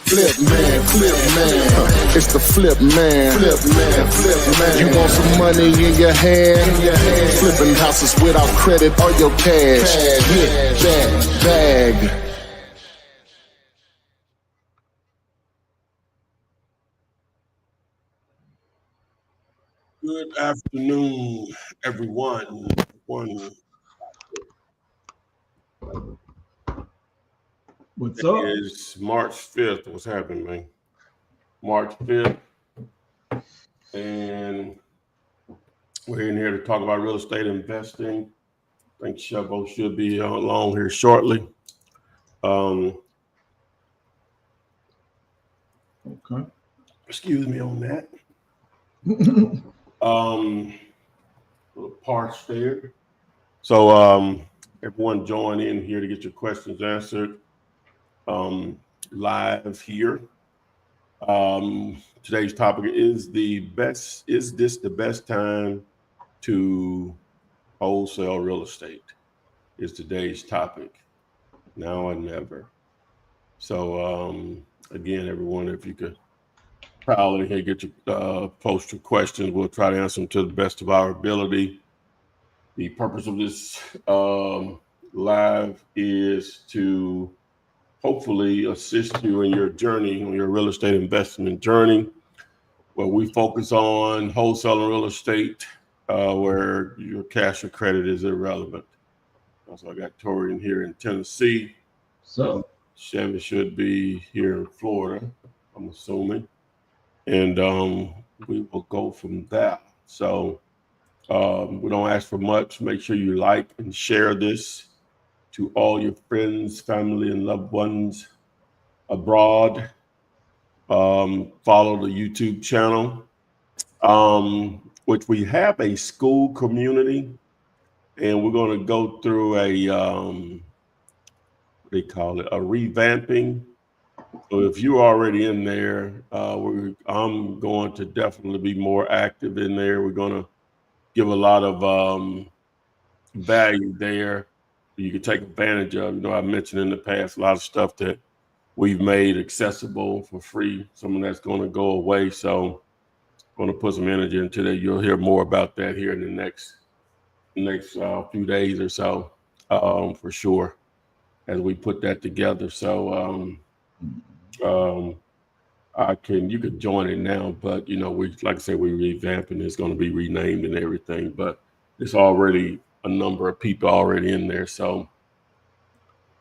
Flip man, it's the flip man. You want some money in your hand? Flipping houses without credit or your cash. Get that bag. Good afternoon, everyone. What's up? It is March 5th. What's happening, man? March 5th. And we're in here to talk about real estate investing. I think Chevo should be along here shortly. Okay. Excuse me on that. Little parts there. So everyone join in here to get your questions answered live here. Today's topic is this the best time to wholesale real estate? Is today's topic. Now or never. So again, everyone, if you could probably here get your post your questions, we'll try to answer them to the best of our ability. The purpose of this live is to hopefully assist you in your journey, on your real estate investment journey, where we focus on wholesaling real estate, where your cash or credit is irrelevant. Also, I got Tori in here in Tennessee. So Chevy should be here in Florida, I'm assuming. And we will go from there. So we don't ask for much. Make sure you like and share this to all your friends, family, and loved ones abroad. Follow the YouTube channel, which we have a school community, and we're going to go through a what they call it, a revamping. So if you're already in there, I'm going to definitely be more active in there. We're going to give a lot of value there you can take advantage of. You know, I mentioned in the past a lot of stuff that we've made accessible for free. Some of that's going to go away. So I'm going to put some energy into that. You'll hear more about that here in the next few days or so, for sure, as we put that together. So you could join it now, but you know, we're revamping. It's going to be renamed and everything, but it's already a number of people already in there, so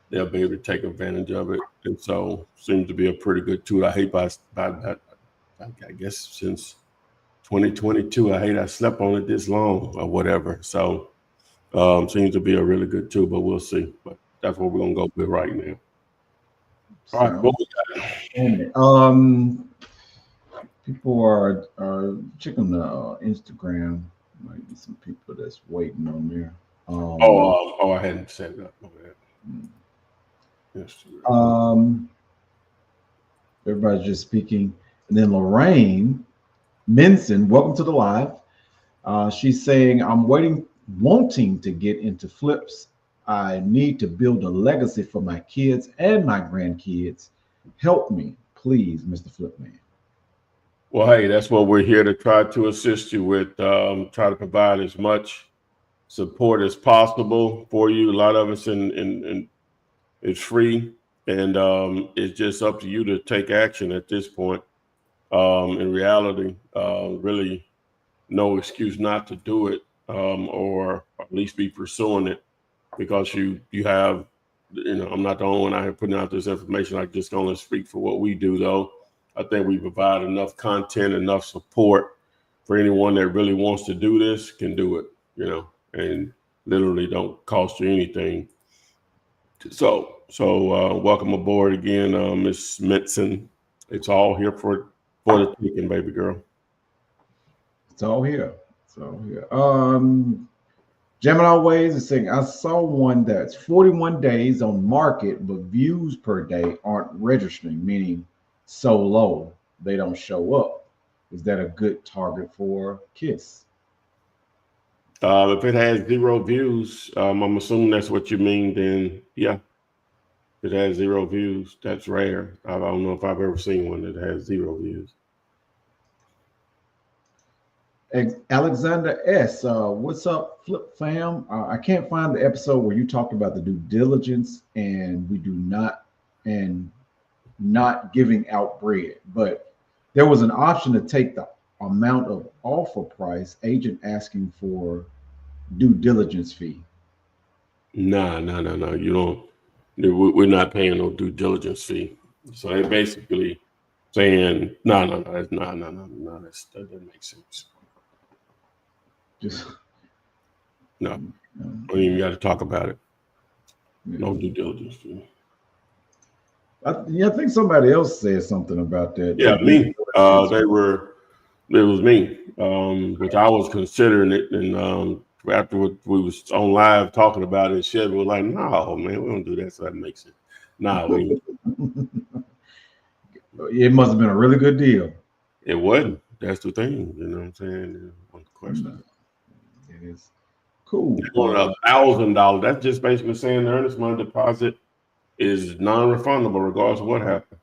they'll be able to take advantage of it. And so seems to be a pretty good tool. I guess since 2022, I slept on it this long or whatever. So seems to be a really good tool, but we'll see. But that's what we're gonna go with right now. All right, what we got? People are checking the Instagram. Might be some people that's waiting on there. I hadn't said that. Yes. Everybody's just speaking. And then Lorraine Minson, welcome to the live. She's saying, I'm wanting to get into flips. I need to build a legacy for my kids and my grandkids. Help me, please, Mr. Flipman. Well, hey, that's what we're here to try to assist you with. Try to provide as much support as possible for you. A lot of it's it's free, and it's just up to you to take action at this point. In reality, really no excuse not to do it, or at least be pursuing it, because you have, you know, I'm not the only one out here putting out this information. I just only speak for what we do, though. I think we provide enough content, enough support for anyone that really wants to do this can do it, you know, and literally don't cost you anything. So welcome aboard again, Miss Minson. It's all here for the taking, baby girl. It's all here. Gemini Ways is saying, I saw one that's 41 days on market, but views per day aren't registering, meaning so low they don't show up. Is that a good target for KISS? If it has 0 views, I'm assuming that's what you mean, then yeah. It has 0 views. That's rare. I don't know if I've ever seen one that has 0 views. Alexander S. What's up, Flip Fam? I can't find the episode where you talked about the due diligence and not giving out bread, but there was an option to take the amount of offer price, agent asking for due diligence fee. No. You don't. We're not paying no due diligence fee. So they basically saying, no. That doesn't make sense. Just no. Don't even got to talk about it. No due diligence fee. I think somebody else said something about that. Yeah, me. It was me, which I was considering it, and after we was on live talking about it, Chevy was like, "No, man, we don't do that." So that makes it. No, it must have been a really good deal. It wasn't. That's the thing. You know what I'm saying? One question. It is cool. $1,000. That's just basically saying the earnest money deposit is non-refundable regardless of what happened.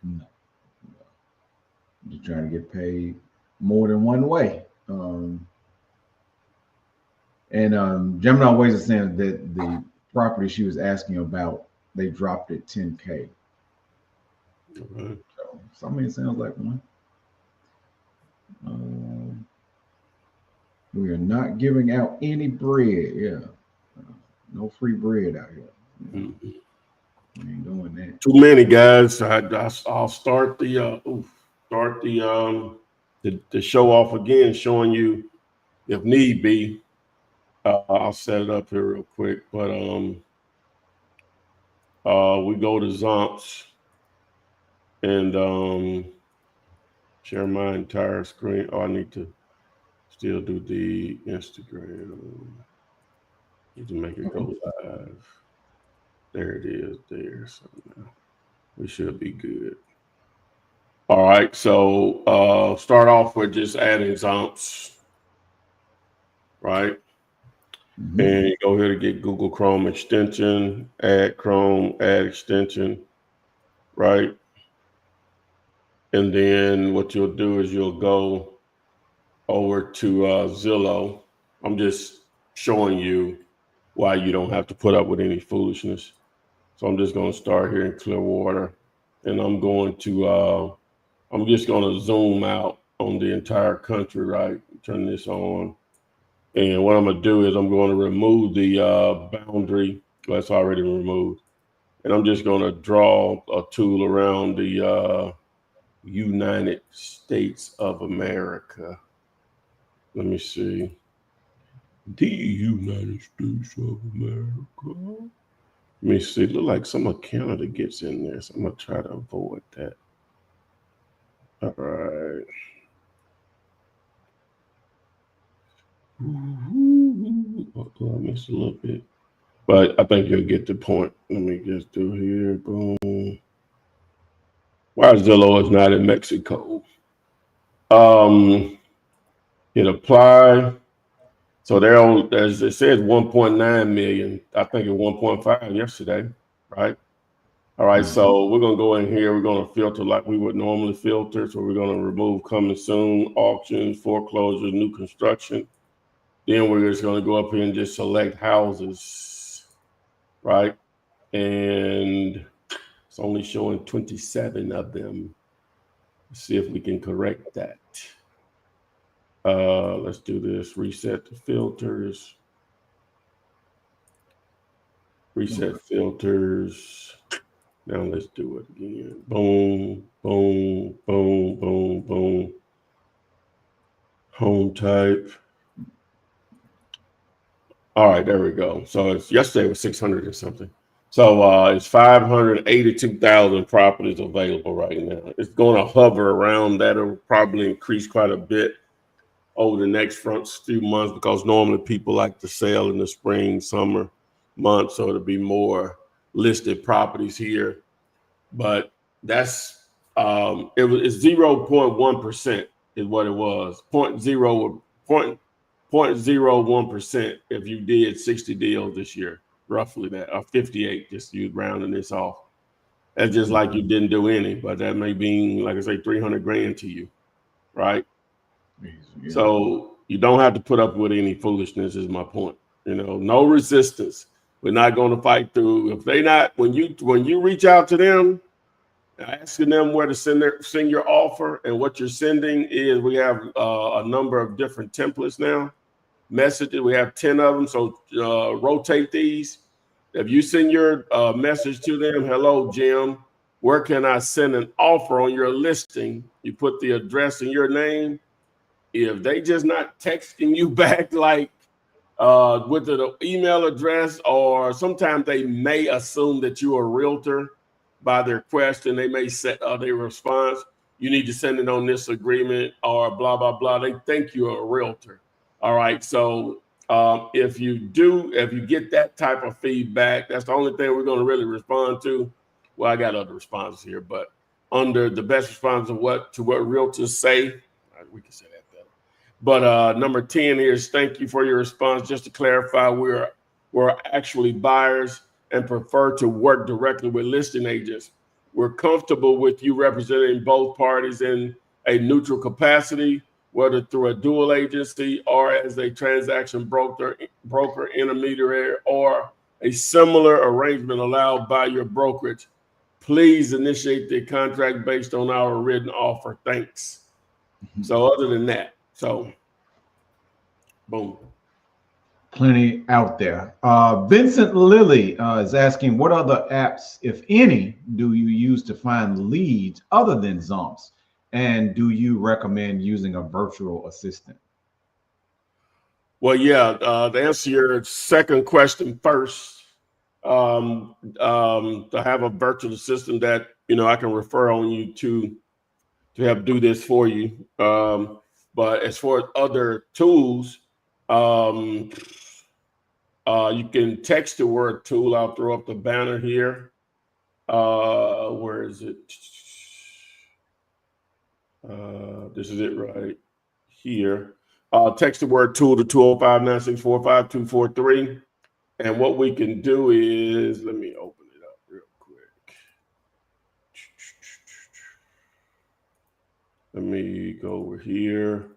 No. You're trying to get paid more than one way. Gemini Ways is saying that the property she was asking about, they dropped it 10K. Okay. So it sounds like one. We are not giving out any bread. Yeah. No free bread out here. Mm-hmm. We ain't doing that. Too many guys. I'll start the show off again, showing you if need be. I'll set it up here real quick, but we go to Zomps and share my entire screen. Oh, I need to still do the Instagram. Need to make it go live. There it is. There. So now we should be good. All right. So start off with just adding Zomps, right? Mm-hmm. And you go here to get Google Chrome extension, add Chrome, add extension, right? And then what you'll do is you'll go over to Zillow. I'm just showing you why you don't have to put up with any foolishness. So I'm just going to start here in Clearwater, and I'm just going to zoom out on the entire country, right? Turn this on. And what I'm going to do is I'm going to remove the boundary. That's already removed. And I'm just going to draw a tool around the United States of America. Let me see. The United States of America. Let me see. Look like some of Canada gets in there, so I'm going to try to avoid that. All right. I missed a little bit, but I think you'll get the point. Let me just do here. Boom. Why Zillow is not in Mexico? Hit apply. So as it says 1.9 million. I think it's 1.5 yesterday, right? All right, so we're going to go in here. We're going to filter like we would normally filter. So we're going to remove coming soon, auctions, foreclosures, new construction. Then we're just going to go up here and just select houses, right? And it's only showing 27 of them. Let's see if we can correct that. Let's do this. Reset the filters. Reset filters. Now let's do it again. Boom, boom, boom, boom, boom. Home type. All right, there we go. So it's yesterday was 600 or something. So it's 582,000 properties available right now. It's going to hover around that. It'll probably increase quite a bit over the next few months because normally people like to sell in the spring, summer months, so it'll be more listed properties here. But that's it's 0.1% is what it was. 0.01% if you did 60 deals this year roughly that, or 58, just you rounding this off. That's just like you didn't do any, but that may mean, like I say, 300 grand to you, right? Yeah. So you don't have to put up with any foolishness is my point. You know, no resistance. We're not going to fight through. If they not, when you reach out to them, asking them where to send your offer and what you're sending is, we have a number of different templates now. Messages, we have 10 of them. So rotate these. If you send your message to them, hello, Jim, where can I send an offer on your listing? You put the address and your name. If they just not texting you back like with the email address, or sometimes they may assume that you're a realtor by their question, they may set their response, you need to send it on this agreement or blah, blah, blah. They think you're a realtor. All right. So if you get that type of feedback, that's the only thing we're going to really respond to. Well, I got other responses here, but under the best response to what realtors say, we can say that. But number 10 is thank you for your response. Just to clarify, we're actually buyers and prefer to work directly with listing agents. We're comfortable with you representing both parties in a neutral capacity, whether through a dual agency or as a transaction broker, intermediary, or a similar arrangement allowed by your brokerage. Please initiate the contract based on our written offer. Thanks. So other than that, so boom. Plenty out there. Vincent Lilly is asking, what other apps, if any, do you use to find leads other than Zumps? And do you recommend using a virtual assistant? Well, yeah, to answer your second question first, to have a virtual assistant that, I can refer on you to help do this for you. But as far as other tools, you can text the word tool. I'll throw up the banner here. Where is it? This is it right here. Text the word tool to 205-964-5243. And what we can do is, let me open it up real quick. Let me go over here.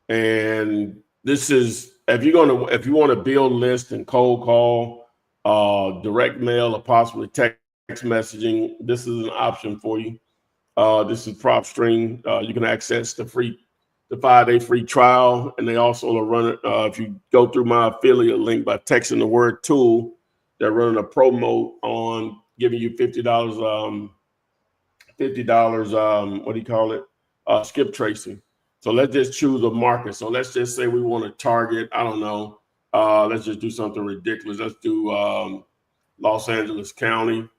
And this is, if you want to build lists and cold call, direct mail, or possibly text messaging, this is an option for you. This is PropStream. You can access the 5-day free trial, and they also are running. If you go through my affiliate link by texting the word tool, they're running a promo on giving you $50. What do you call it? Skip tracing. So let's just choose a market. So let's just say we want to target, I don't know. Let's just do something ridiculous. Let's do Los Angeles County,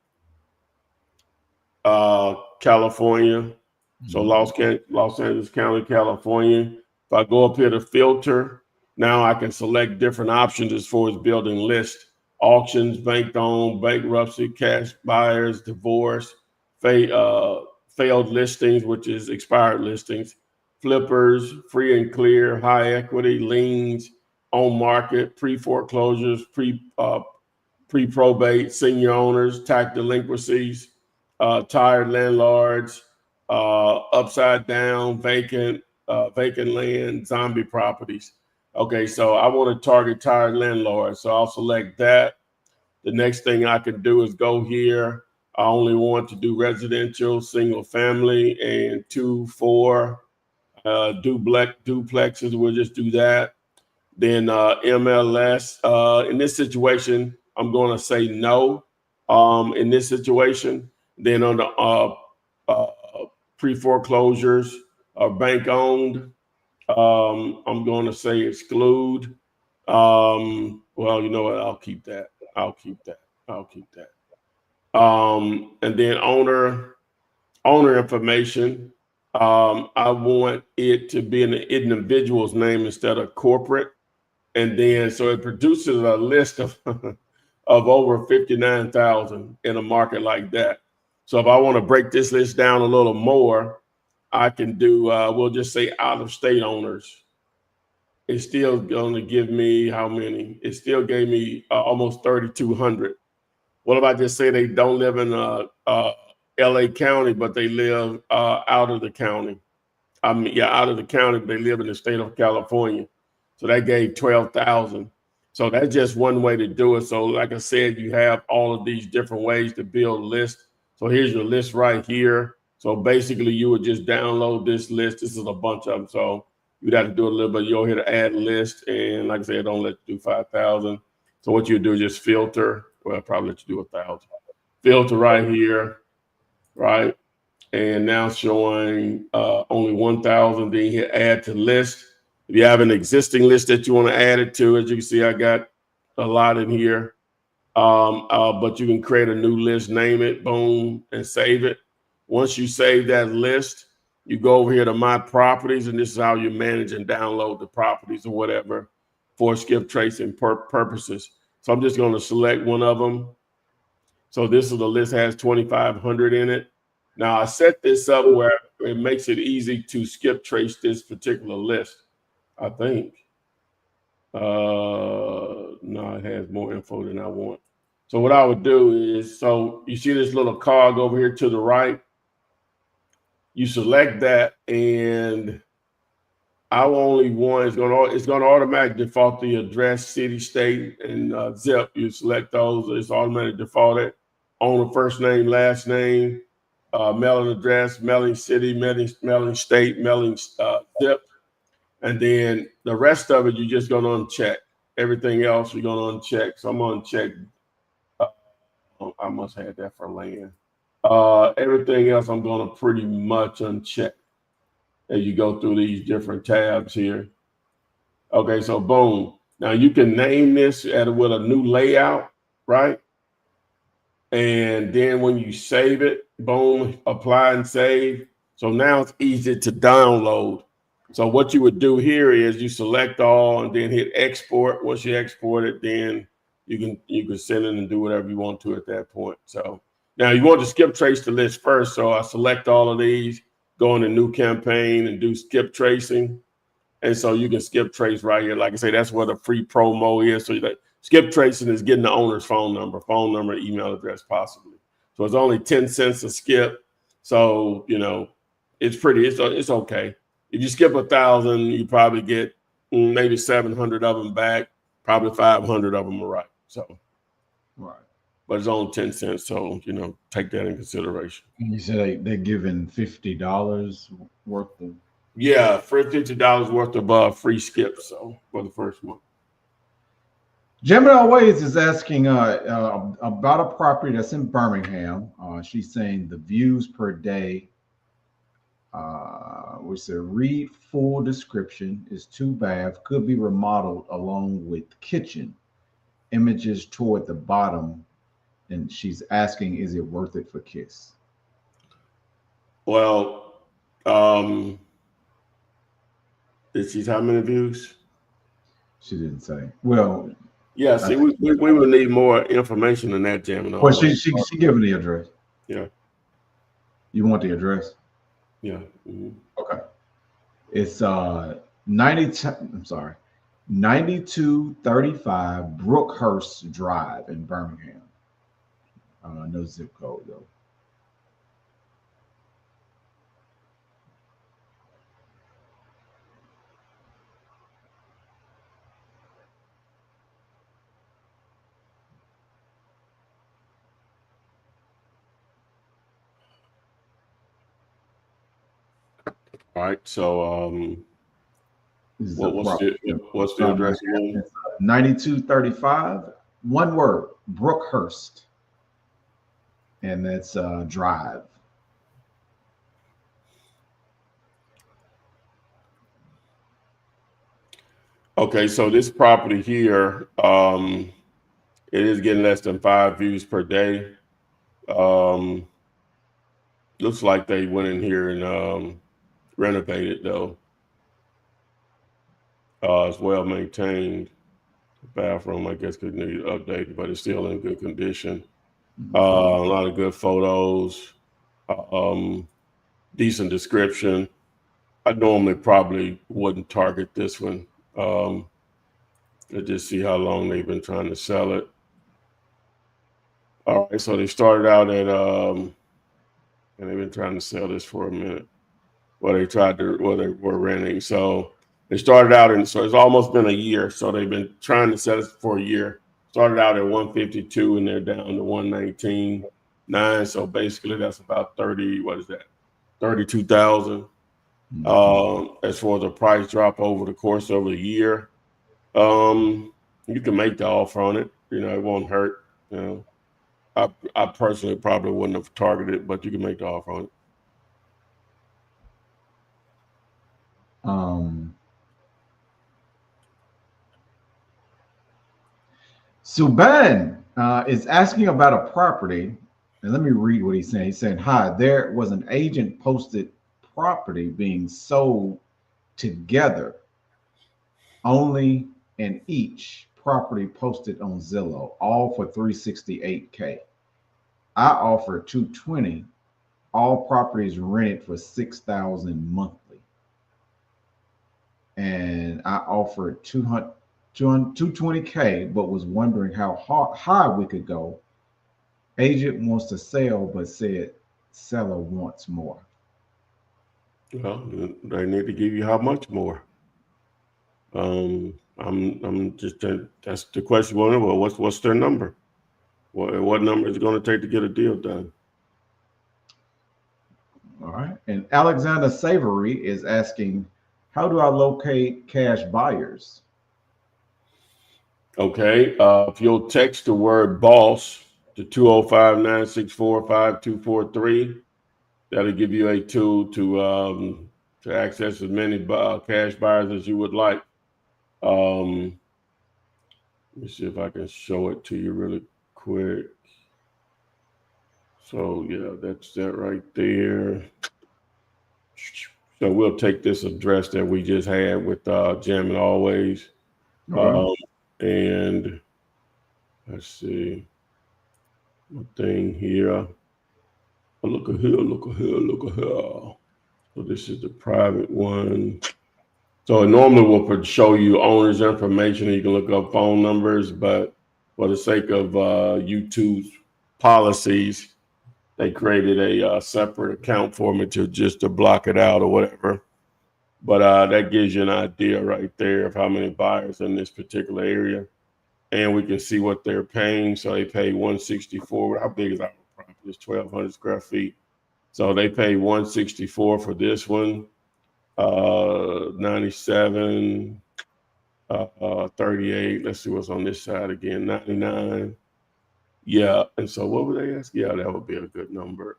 California. So Los Angeles County, California. If I go up here to filter, now I can select different options as far as building lists: auctions, bank-owned, bankruptcy, cash buyers, divorce, failed listings, which is expired listings, flippers, free and clear, high equity, liens, on market, pre-foreclosures, pre-probate, senior owners, tax delinquencies, tired landlords, upside down, vacant land, zombie properties. Okay, so I want to target tired landlords. So I'll select that. The next thing I can do is go here. I only want to do residential, single family, and 2-4 duplexes. We'll just do that. Then MLS. In this situation, I'm going to say no. In this situation, then on the pre-foreclosures or bank owned, I'm going to say exclude. Well, you know what? I'll keep that. And then owner information. I want it to be an individual's name instead of corporate. And then, so it produces a list of over 59,000 in a market like that. So if I want to break this list down a little more, I can do, we'll just say out-of-state owners. it's still going to give me how many? It still gave me almost 3,200. What if I just say they don't live in LA County, but they live out of the county? I mean, yeah, out of the county, but they live in the state of California. So that gave 12,000. So that's just one way to do it. So like I said, you have all of these different ways to build lists. So here's your list right here. So basically you would just download this list. This is a bunch of them. So you'd have to do a little bit. You'll hit add list. And like I said, don't let you do 5,000. So what you do is just filter. Well, I'll probably let you do 1,000. Filter right here, right? And now showing only 1,000. Then you hit add to list. If you have an existing list that you want to add it to, as you can see, I got a lot in here. But you can create a new list, name it, boom, and save it. Once you save that list, you go over here to My Properties, and this is how you manage and download the properties or whatever for skip tracing purposes. So I'm just going to select one of them. So this is the list, has 2,500 in it. Now I set this up where it makes it easy to skip trace this particular list. I think. No, it has more info than I want. So what I would do is, so you see this little cog over here to the right. You select that, and I only want, it's going to automatically default the address, city, state, and zip. You select those, it's automatically defaulted. Owner, first name, last name, mailing address, mailing city, mailing state, mailing zip. And then the rest of it, you're just going to uncheck. Everything else, you're going to uncheck. So I'm going to check. I must have that for land. Everything else, I'm going to pretty much uncheck as you go through these different tabs here. Okay, so boom. Now you can name this with a new layout, right? And then when you save it, boom, apply and save. So now it's easy to download. So what you would do here is you select all and then hit export. Once you export it, then you can send it and do whatever you want to at that point. So now you want to skip trace the list first. So I select all of these, go in a new campaign and do skip tracing. And so you can skip trace right here. Like I say, that's what a free promo is. So like, skip tracing is getting the owner's phone number, email address, possibly. So it's only 10 cents a skip. So, you know, it's okay. If you skip 1,000, you probably get maybe 700 of them back. Probably 500 of them are right. So, right. But it's only 10 cents. So, you know, take that in consideration. You said they're giving $50 worth of. Yeah, for $50 worth of free skips. So for the first month. Gemini Ways is asking about a property that's in Birmingham. She's saying the views per day. We said read full description, is 2 baths, could be remodeled along with kitchen. Images toward the bottom, and she's asking, is it worth it for KISS? Well, did she how many views? She didn't say. Well, yeah. See, we would need more information than that, Gemini. Well, she given the address. Yeah. You want the address? Yeah. Mm-hmm. Okay. It's 9235 Brookhurst Drive in Birmingham. No zip code though. All right. So what's the address again? 9235, one word, Brookhurst. And that's Drive. Okay, so this property here, it is getting less than 5 views per day. Looks like they went in here and renovated though. It's well maintained. The bathroom, I guess, could need updated, but it's still in good condition. A lot of good photos, decent description. I normally probably wouldn't target this one Let's just see how long they've been trying to sell it. All right, so they started out at and they've been trying to sell this for a minute. Well, they were renting. So they started out, and so it's almost been a year. So they've been trying to sell it for a year. Started out at 152, and they're down to 119.9. So basically, that's about 30. What is that? 32,000. As far as the price drop over the course of a year, you can make the offer on it. It won't hurt. I personally probably wouldn't have targeted, but you can make the offer on it. Subban is asking about a property, and let me read what he's saying. He's saying, "Hi, there was an agent posted property being sold together, only in each property posted on Zillow, all for $368K. I offered $220. All properties rented for $6,000 monthly, and I offered $220K, but was wondering how high we could go. Agent wants to sell, but said seller wants more." Well, they need to give you how much more. I'm just that's the question. Well, what's their number? What number is it going to take to get a deal done? All right. And Alexander Savory is asking, how do I locate cash buyers? Okay. If you'll text the word boss to 205-964-5243, that'll give you a tool to access as many cash buyers as you would like. Let me see if I can show it to you really quick. So yeah, that's that right there. So we'll take this address that we just had with Jam and Always. And let's see my thing here. Look at here. So this is the private one. So it normally will show you owner's information. You can look up phone numbers, but for the sake of YouTube's policies, they created a separate account for me to block it out or whatever. But that gives you an idea right there of how many buyers in this particular area. And we can see what they're paying. So they pay 164. How big is our property? It's 1,200 square feet. So they pay 164 for this one. 97, 38. Let's see what's on this side again. 99. Yeah. And so what would they ask? Yeah, that would be a good number.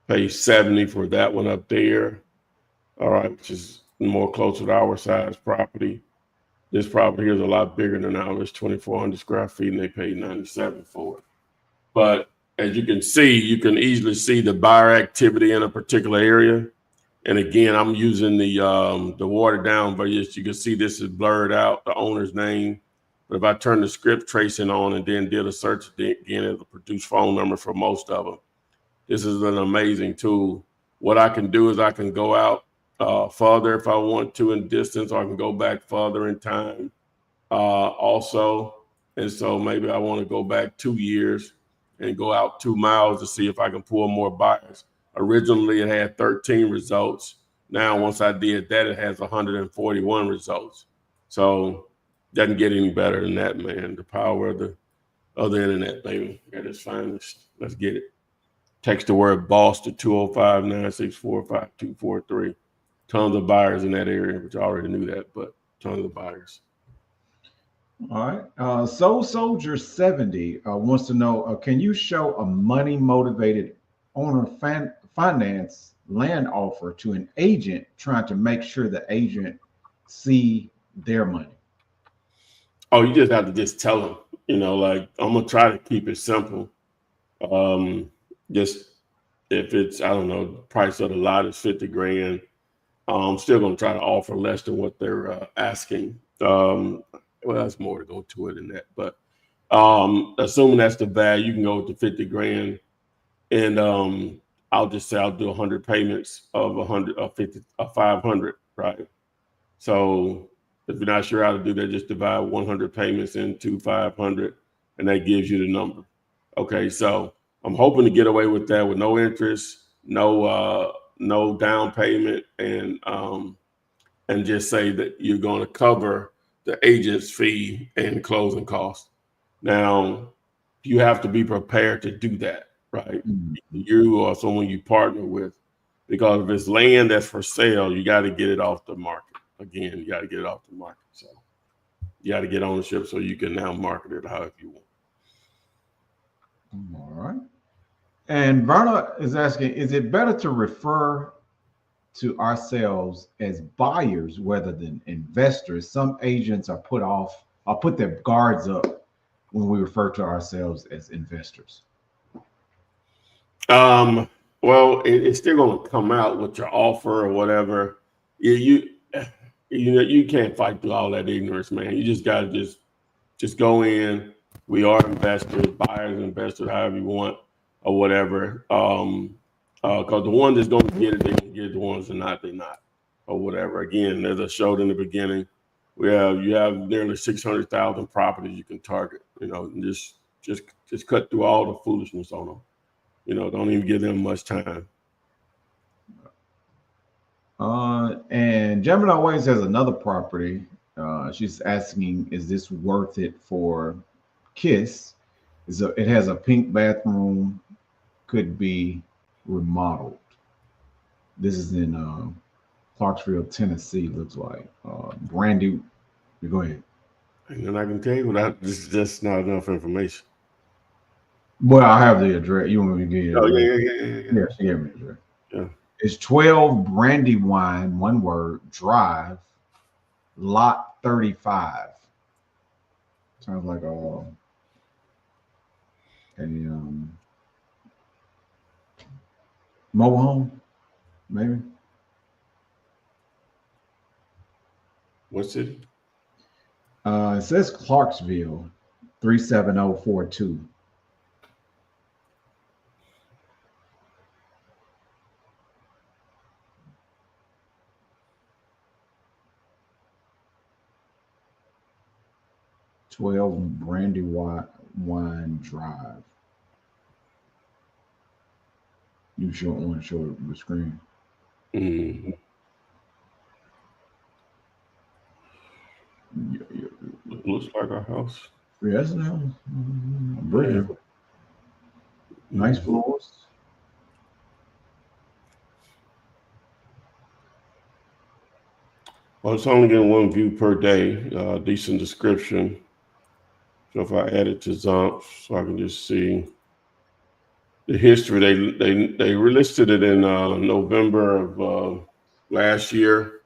Pay 70 for that one up there. All right, which is more closer to our size property. This property here is a lot bigger than ours, 2,400 square feet, and they paid 97 for it. But as you can see, you can easily see the buyer activity in a particular area. And again, I'm using the watered down, but yes, you can see this is blurred out, the owner's name. But if I turn the script tracing on and then did a search again, it'll produce phone number for most of them. This is an amazing tool. What I can do is I can go out further if I want to in distance, or I can go back further in time also. And so maybe I want to go back 2 years and go out 2 miles to see if I can pull more buyers. Originally, it had 13 results. Now, once I did that, it has 141 results. So doesn't get any better than that, man. The power of the internet, baby. Got this finest. Let's get it. Text the word boss to 205-964-5243. Tons of buyers in that area, which I already knew that, but tons of buyers. All right. Soul Soldier 70 wants to know, can you show a money-motivated owner finance land offer to an agent trying to make sure the agent see their money? Oh, you just have to just tell them, like I'm going to try to keep it simple. Just if it's, I don't know, the price of the lot is 50 grand. I'm still going to try to offer less than what they're asking. Well, that's more to go to it than that. But assuming that's the value, you can go with the 50 grand. And I'll just say I'll do 100 payments of 500, right? So if you're not sure how to do that, just divide 100 payments into 500, and that gives you the number. Okay, so I'm hoping to get away with that with no interest, no down payment, and just say that you're going to cover the agent's fee and closing costs. Now, you have to be prepared to do that, right? You or someone you partner with, because if it's land that's for sale, you got to get it off the market. Again, you got to get it off the market. So you got to get ownership so you can now market it however you want. All right. And Verna is asking, is it better to refer to ourselves as buyers rather than investors? Some agents are put their guards up when we refer to ourselves as investors. Well, it's still going to come out with your offer or whatever. You can't fight through all that ignorance, man. You just got to just go in. We are investors, buyers, investors, however you want, or whatever. Because the one that's going to get it, they can get it. The ones that not, they not, or whatever. Again, as I showed in the beginning, you have nearly 600,000 properties you can target. And just cut through all the foolishness on them. Don't even give them much time. And Gemini Ways has another property. She's asking, is this worth it for KISS? It has a pink bathroom, could be remodeled. This is in Clarksville, Tennessee, looks like. Brandy, go ahead. And then I can tell you this is just not enough information. Well, I have the address. You want me to give you Oh, the address? yeah. Yeah, she gave me the address. Yeah. It's 12 Brandywine, one word, Drive, lot 35. Sounds like a mobile home, maybe. What city? It says Clarksville, 37042. Brandywine Drive. You want to show the screen? Mm. Yeah. Looks like our house. Yes, now. Bridget. Yeah. Nice floors. Well, it's only getting one view per day. Decent description. So if I add it to Zomp, so I can just see the history. They listed it in November of last year.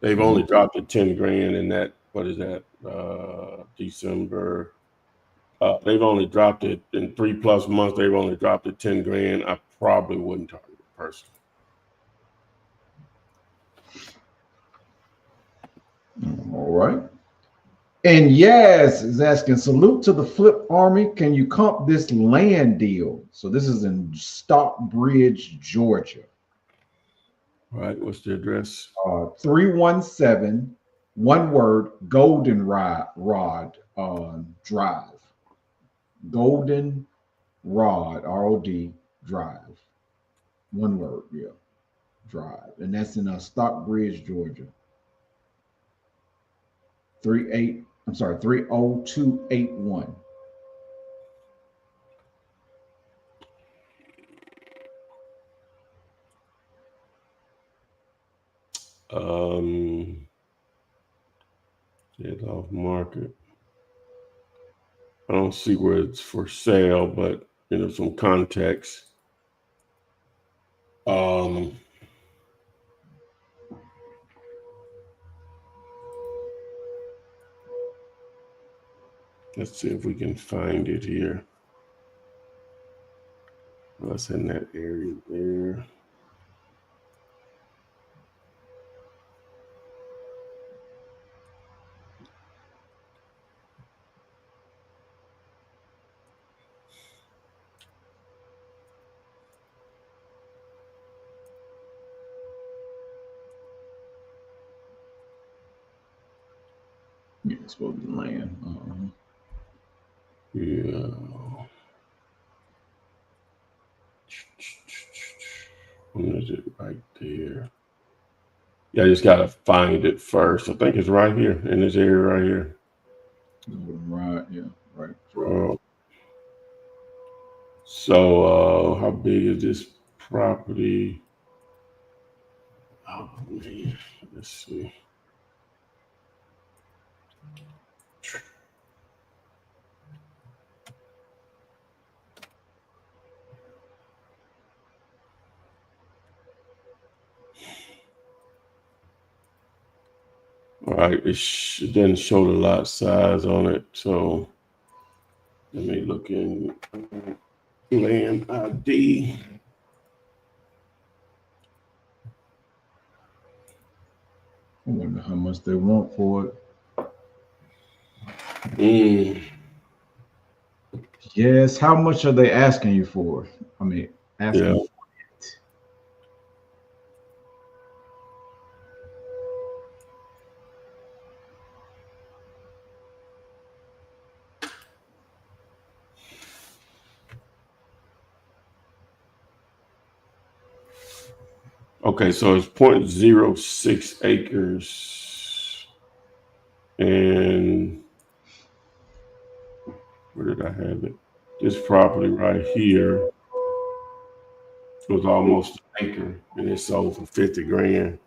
They've only dropped it 10 grand in that. What is that? December. They've only dropped it in 3+ months. They've only dropped it 10 grand. I probably wouldn't target it personally. All right. And Yaz is asking, salute to the Flip Army. Can you comp this land deal? So this is in Stockbridge, Georgia. All right. What's the address? 317, one word, Goldenrod Drive. Golden Rod, ROD Drive. One word, yeah. Drive. And that's in Stockbridge, Georgia. 30281. It's off market. I don't see where it's for sale, but some context. Let's see if we can find it here. What's in that area there? Yeah, it's supposed to be land. Yeah. When is it right there? Yeah, I just gotta find it first. I think it's right here in this area right here. Right, yeah, right. So how big is this property? Oh man, let's see. All right, it doesn't show the lot size on it, so let me look in land ID. I wonder how much they want for it. Mm, Yes, how much are they asking you for? I mean, yeah. asking for it. Okay, so it's 0.06 acres. And where did I have it? This property right here was almost an acre and it sold for 50 grand.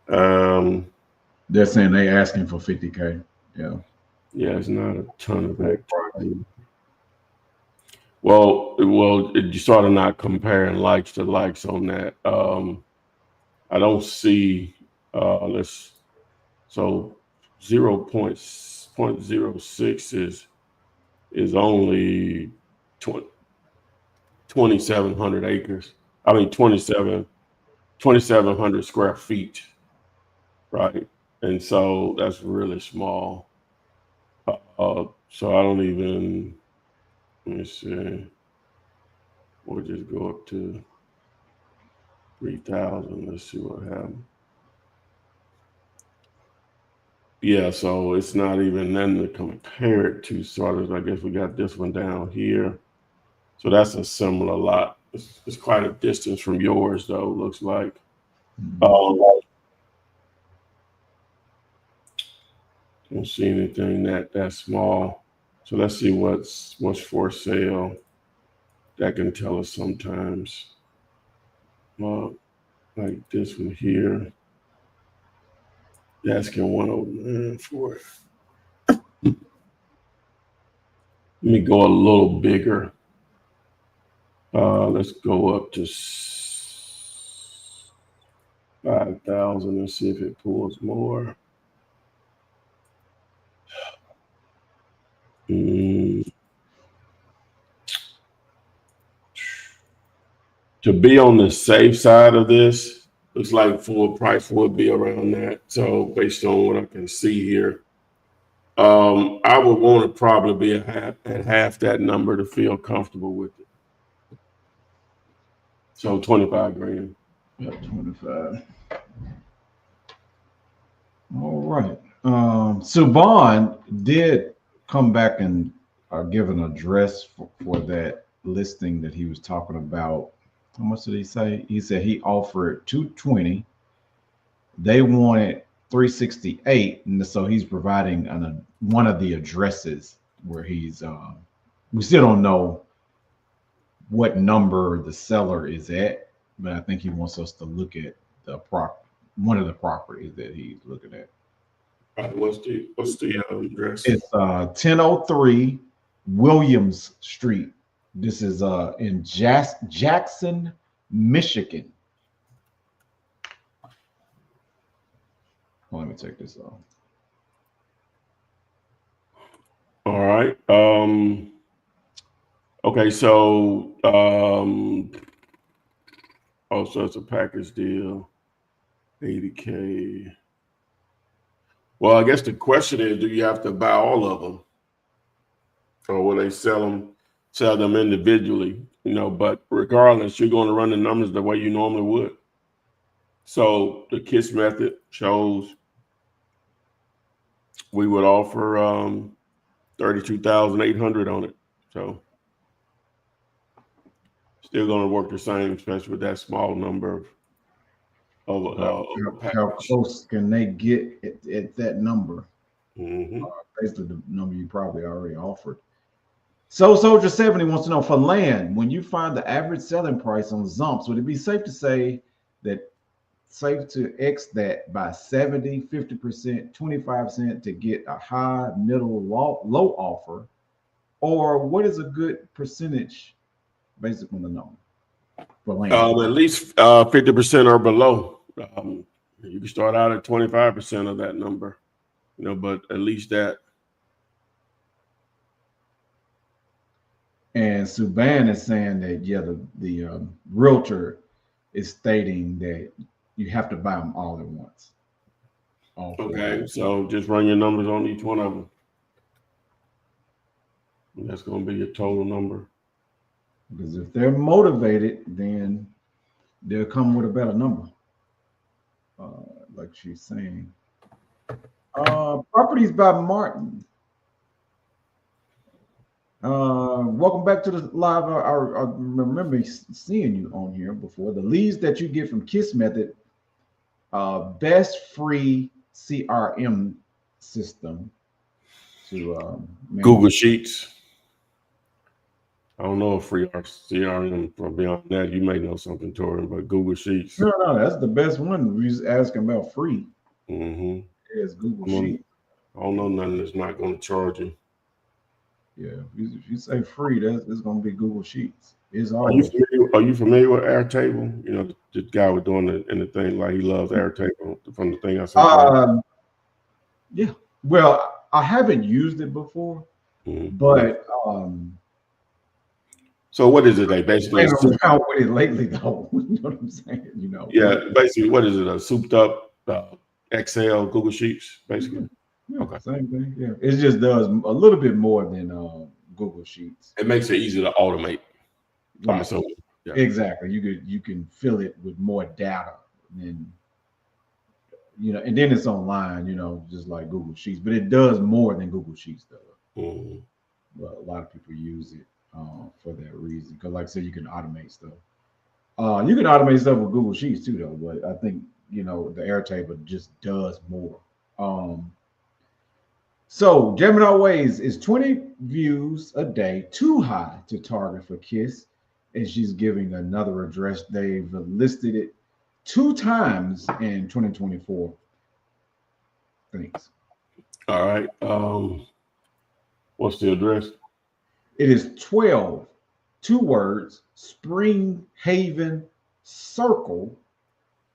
They're saying they asking for 50K. Yeah. Yeah, it's not a ton of activity. Well, you sort of not comparing likes to likes on that. I don't see let's so 0.06 is only 2,700 acres. I mean 2,700 square feet, right? And so that's really small. So I don't even, let me see, we'll just go up to 3,000. Let's see what happens. Yeah, so it's not even nothing to compare it to. Sort of, I guess we got this one down here. So that's a similar lot. It's quite a distance from yours, though, looks like. Don't see anything that small. So let's see what's for sale. That can tell us sometimes. Like this one here. Asking 109 for it. Let me go a little bigger. Let's go up to 5,000 and see if it pulls more. To be on the safe side of this, looks like full price would be around that. So based on what I can see here, I would want to probably be at half that number to feel comfortable with it. So 25 grand. Yeah, 25. All right. Subhan did come back and give an address for that listing that he was talking about. How much did he say? He said he offered 220. They wanted 368, and so he's providing one of the addresses where he's. We still don't know what number the seller is at, but I think he wants us to look at one of the properties that he's looking at. What's the address? It's 1003 Williams Street. This is in Jackson, Michigan. Let me take this off. All right. Okay, so also it's a package deal, 80K. Well, I guess the question is, do you have to buy all of them, or will they sell them individually? But regardless, you're going to run the numbers the way you normally would. So the KISS method shows we would offer 32,800 on it. So still going to work the same, especially with that small number of How package. close can they get at that number? Mm-hmm. Basically, the number you probably already offered. So Soldier 70 wants to know, for land, when you find the average selling price on Zumps, would it be safe to say that safe to X that by 70, 50%, 25% to get a high, middle, low offer? Or what is a good percentage based on the number for land? At least 50% or below. You can start out at 25% of that number, but at least that. And Subban is saying that, yeah, the realtor is stating that you have to buy them all at once. All four. Okay, so just run your numbers on each one of them. And that's going to be your total number. Because if they're motivated, then they'll come with a better number. Like she's saying. Properties by Martin. Welcome back to the live. I remember seeing you on here before. The leads that you get from KISS Method, best free CRM system to Google Sheets. I don't know if free CRM from beyond that. You may know something, Tori, but Google Sheets. No, that's the best one. We just asking about free. Mm-hmm. It's Google Sheets. I don't know nothing that's not going to charge you. Yeah, if you say free, it's going to be Google Sheets. It's all. Are you familiar with Airtable? The guy was doing it in the thing, like he loves Airtable from the thing I said. Yeah. Well, I haven't used it before, but so what is it? They basically around with it lately, though. You know what I'm saying? Yeah, basically, what is it? A souped up Excel, Google Sheets, basically. Yeah, okay. Same thing. Yeah, it just does a little bit more than Google Sheets. It makes it easy to automate. Right. Yeah. Exactly. You can fill it with more data and and then it's online. Just like Google Sheets, but it does more than Google Sheets though. Mm-hmm. But a lot of people use it for that reason because, like I said, you can automate stuff. You can automate stuff with Google Sheets too, though. But I think the Airtable just does more. So Gemini Ways is 20 views a day too high to target for KISS, and she's giving another address. They've listed it 2 times in 2024. Thanks. All right. What's the address? It is 12, 2 words, Spring Haven Circle,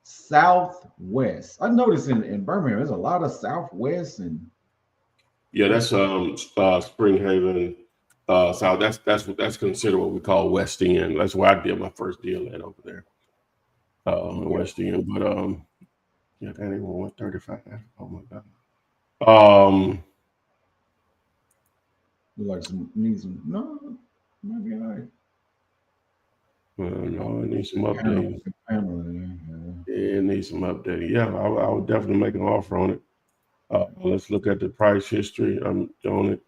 Southwest. I noticed in Birmingham, there's a lot of Southwest and. Yeah, that's Spring Haven South. That's considered what we call West End. That's where I did my first deal at over there. West End, but yeah, that ain't 135. Oh my God. Like need some no, might be all right. No, it needs some updating. Yeah, it needs some updating. Yeah, I would definitely make an offer on it. Let's look at the price history. I'm on it.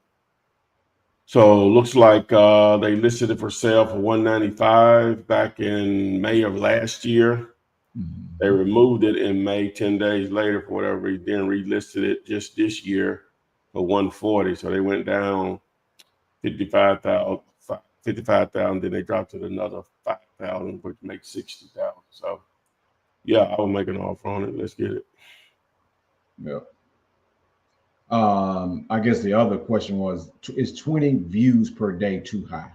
So looks like they listed it for sale for $195 back in May of last year. Mm-hmm. They removed it in May, 10 days later for whatever reason, then relisted it just this year for $140. So they went down $55,000, then they dropped it another $5,000, which makes $60,000. So yeah, I will make an offer on it. Let's get it. Yeah. I guess the other question was, is 20 views per day too high?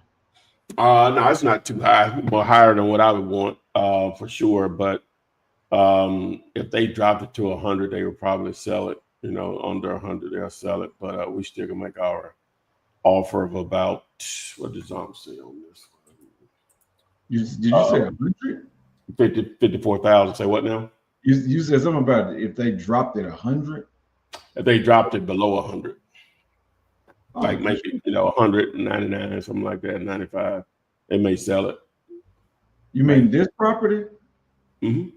No, it's not too high, but higher than what I would want, for sure. But if they dropped it to 100, they would probably sell it. Under 100, they'll sell it. But we still can make our offer of about, what does Zom say on this one? Did you say 100? 54,000. Say what now? You said something about if they dropped it 100. If they dropped it below 100, like maybe 199, something like that, 95, they may sell it. You mean this property? Mm-hmm.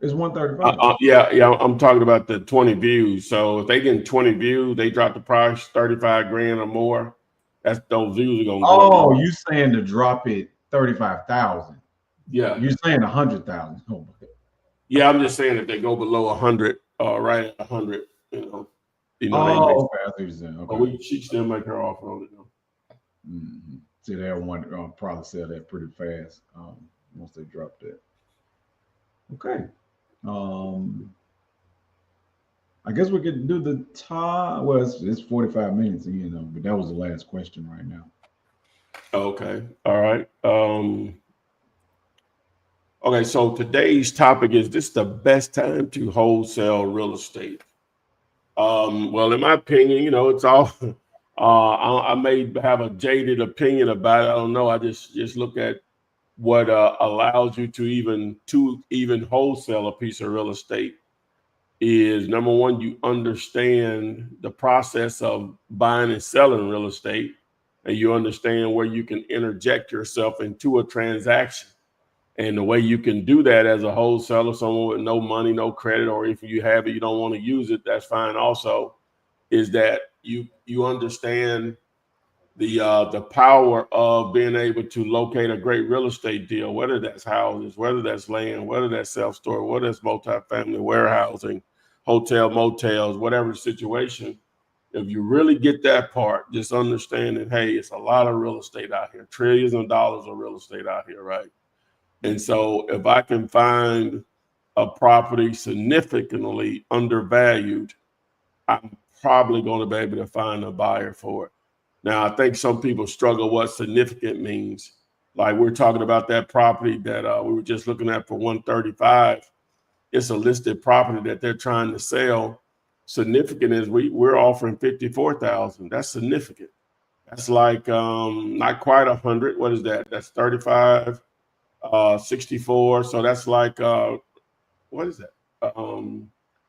It's 135. Yeah, I'm talking about the 20 views. So if they get 20 views, they drop the price 35 grand or more. That's those views are gonna go Oh, up. you saying to drop it 35,000? Yeah, You're saying 100,000? Oh, yeah. I'm just saying if they go below 100, right at 100, they make. okay. I see what you're saying. But Okay. she still make her offer on it though. Mm-hmm. See, they want to probably sell that pretty fast once they drop that. Okay. I guess we could do the time. Well, it's 45 minutes, but that was the last question right now. Okay. All right. Okay. So today's topic is this the best time to wholesale real estate? Well, in my opinion, it's all. I may have a jaded opinion about it. I don't know. I just look at what allows you to even wholesale a piece of real estate is number one, you understand the process of buying and selling real estate, and you understand where you can interject yourself into a transaction. And the way you can do that as a wholesaler, someone with no money, no credit, or if you have it, you don't want to use it, that's fine also, is that you understand the power of being able to locate a great real estate deal, whether that's houses, whether that's land, whether that's self-storage, whether that's multifamily warehousing, hotel, motels, whatever the situation. If you really get that part, just understand that, hey, it's a lot of real estate out here, trillions of dollars of real estate out here, right? And so if I can find a property significantly undervalued, I'm probably going to be able to find a buyer for it. Now, I think some people struggle what significant means. Like we're talking about that property that we were just looking at for 135. It's a listed property that they're trying to sell. Significant is we're offering 54,000. That's significant. That's like not quite 100. What is that? That's 35, 64. So that's like what is that?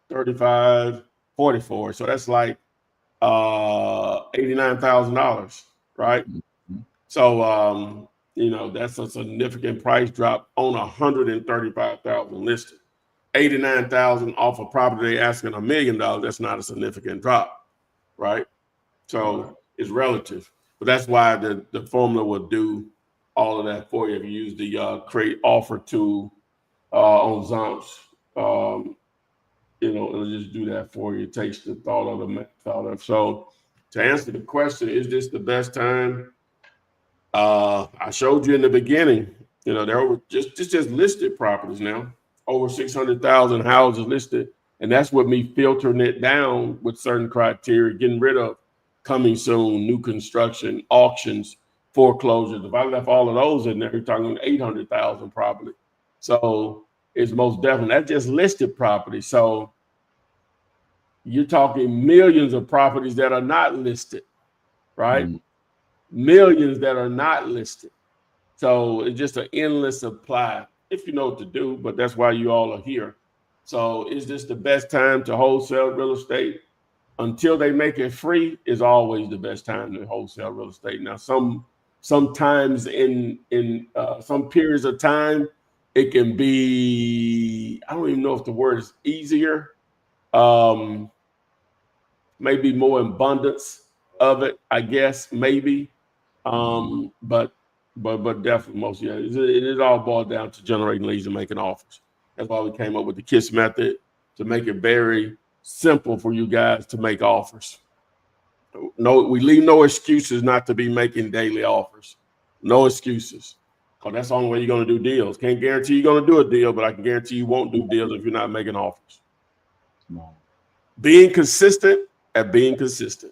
35, 44. So that's like $89,000, right? Mm-hmm. So that's a significant price drop on 135,000 listed. 89,000 off a property they asking $1 million. That's not a significant drop, right? So it's relative, but that's why the formula will do all of that for you if you use the create offer tool on Zomps. It'll just do that for you. It takes the thought of the math out of. So to answer the question, is this the best time? I showed you in the beginning, there were just listed properties now, over 600,000 houses listed. And that's what me filtering it down with certain criteria, getting rid of coming soon, new construction, auctions, foreclosures. If I left all of those in there, you're talking 800,000 probably. So it's most definitely, that's just listed property. So you're talking millions of properties that are not listed, right? Mm-hmm. Millions that are not listed. So it's just an endless supply if you know what to do, but that's why you all are here. So is this the best time to wholesale real estate? Until they make it free is always the best time to wholesale real estate. Now, sometimes in some periods of time, it can be, I don't even know if the word is easier. Maybe more abundance of it, I guess, maybe. But definitely most, yeah, it all boiled down to generating leads and making offers. That's why we came up with the KISS method to make it very simple for you guys to make offers. No, we leave no excuses not to be making daily offers. No excuses. Because that's the only way you're going to do deals. Can't guarantee you're going to do a deal, but I can guarantee you won't do deals if you're not making offers. Being consistent at being consistent.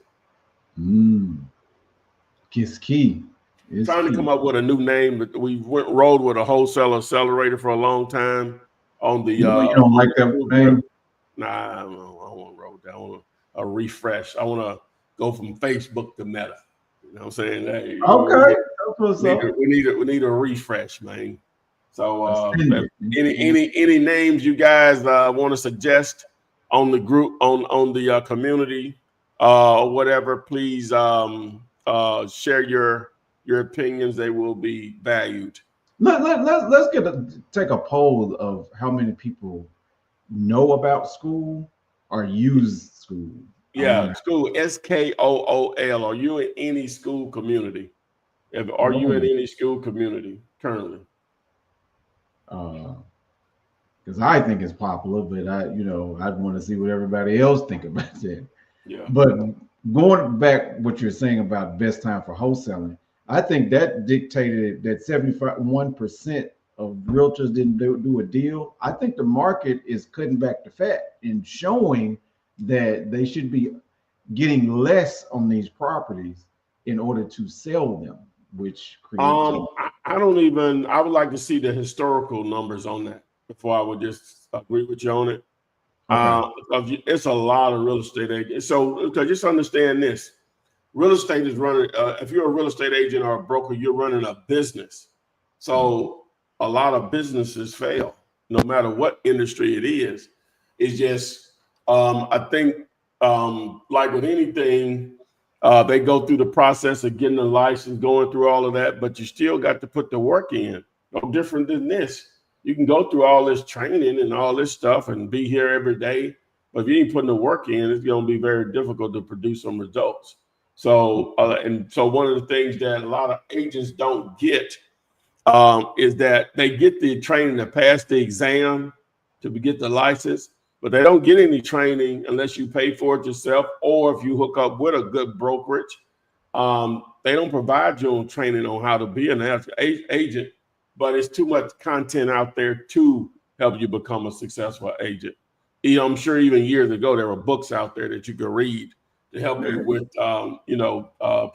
It's key. It's trying to come up with a new name, but we rolled with a wholesale accelerator for a long time on the. You don't like that name? Nah, I don't want to roll down. I want a refresh. I want to go from Facebook to Meta. You know what I'm saying? Hey, okay. We need a refresh, man. So any names you guys want to suggest on the group on the community or whatever, please share your opinions. They will be valued. Let's take a poll of how many people know about school or use school? Yeah, school, SKOOL. Are you in any school community? Are you in any school community currently? Because I think it's popular, but I'd want to see what everybody else think about that. Yeah. But going back, what you're saying about best time for wholesaling, I think that dictated that 71% of realtors didn't do a deal. I think the market is cutting back the fat and showing that they should be getting less on these properties in order to sell them, which creates. I don't even. I would like to see the historical numbers on that before I would just agree with you on it. It's a lot of real estate agents. So just understand this: real estate is running. If you're a real estate agent or a broker, you're running a business. So a lot of businesses fail, no matter what industry it is. It's just I think like with anything. They go through the process of getting a license, going through all of that, but you still got to put the work in. No different than this. You can go through all this training and all this stuff and be here every day, but if you ain't putting the work in, it's going to be very difficult to produce some results. So, so one of the things that a lot of agents don't get is that they get the training to pass the exam to get the license, but they don't get any training unless you pay for it yourself or if you hook up with a good brokerage. They don't provide you on training on how to be an agent, but it's too much content out there to help you become a successful agent. I'm sure even years ago, there were books out there that you could read to help you with,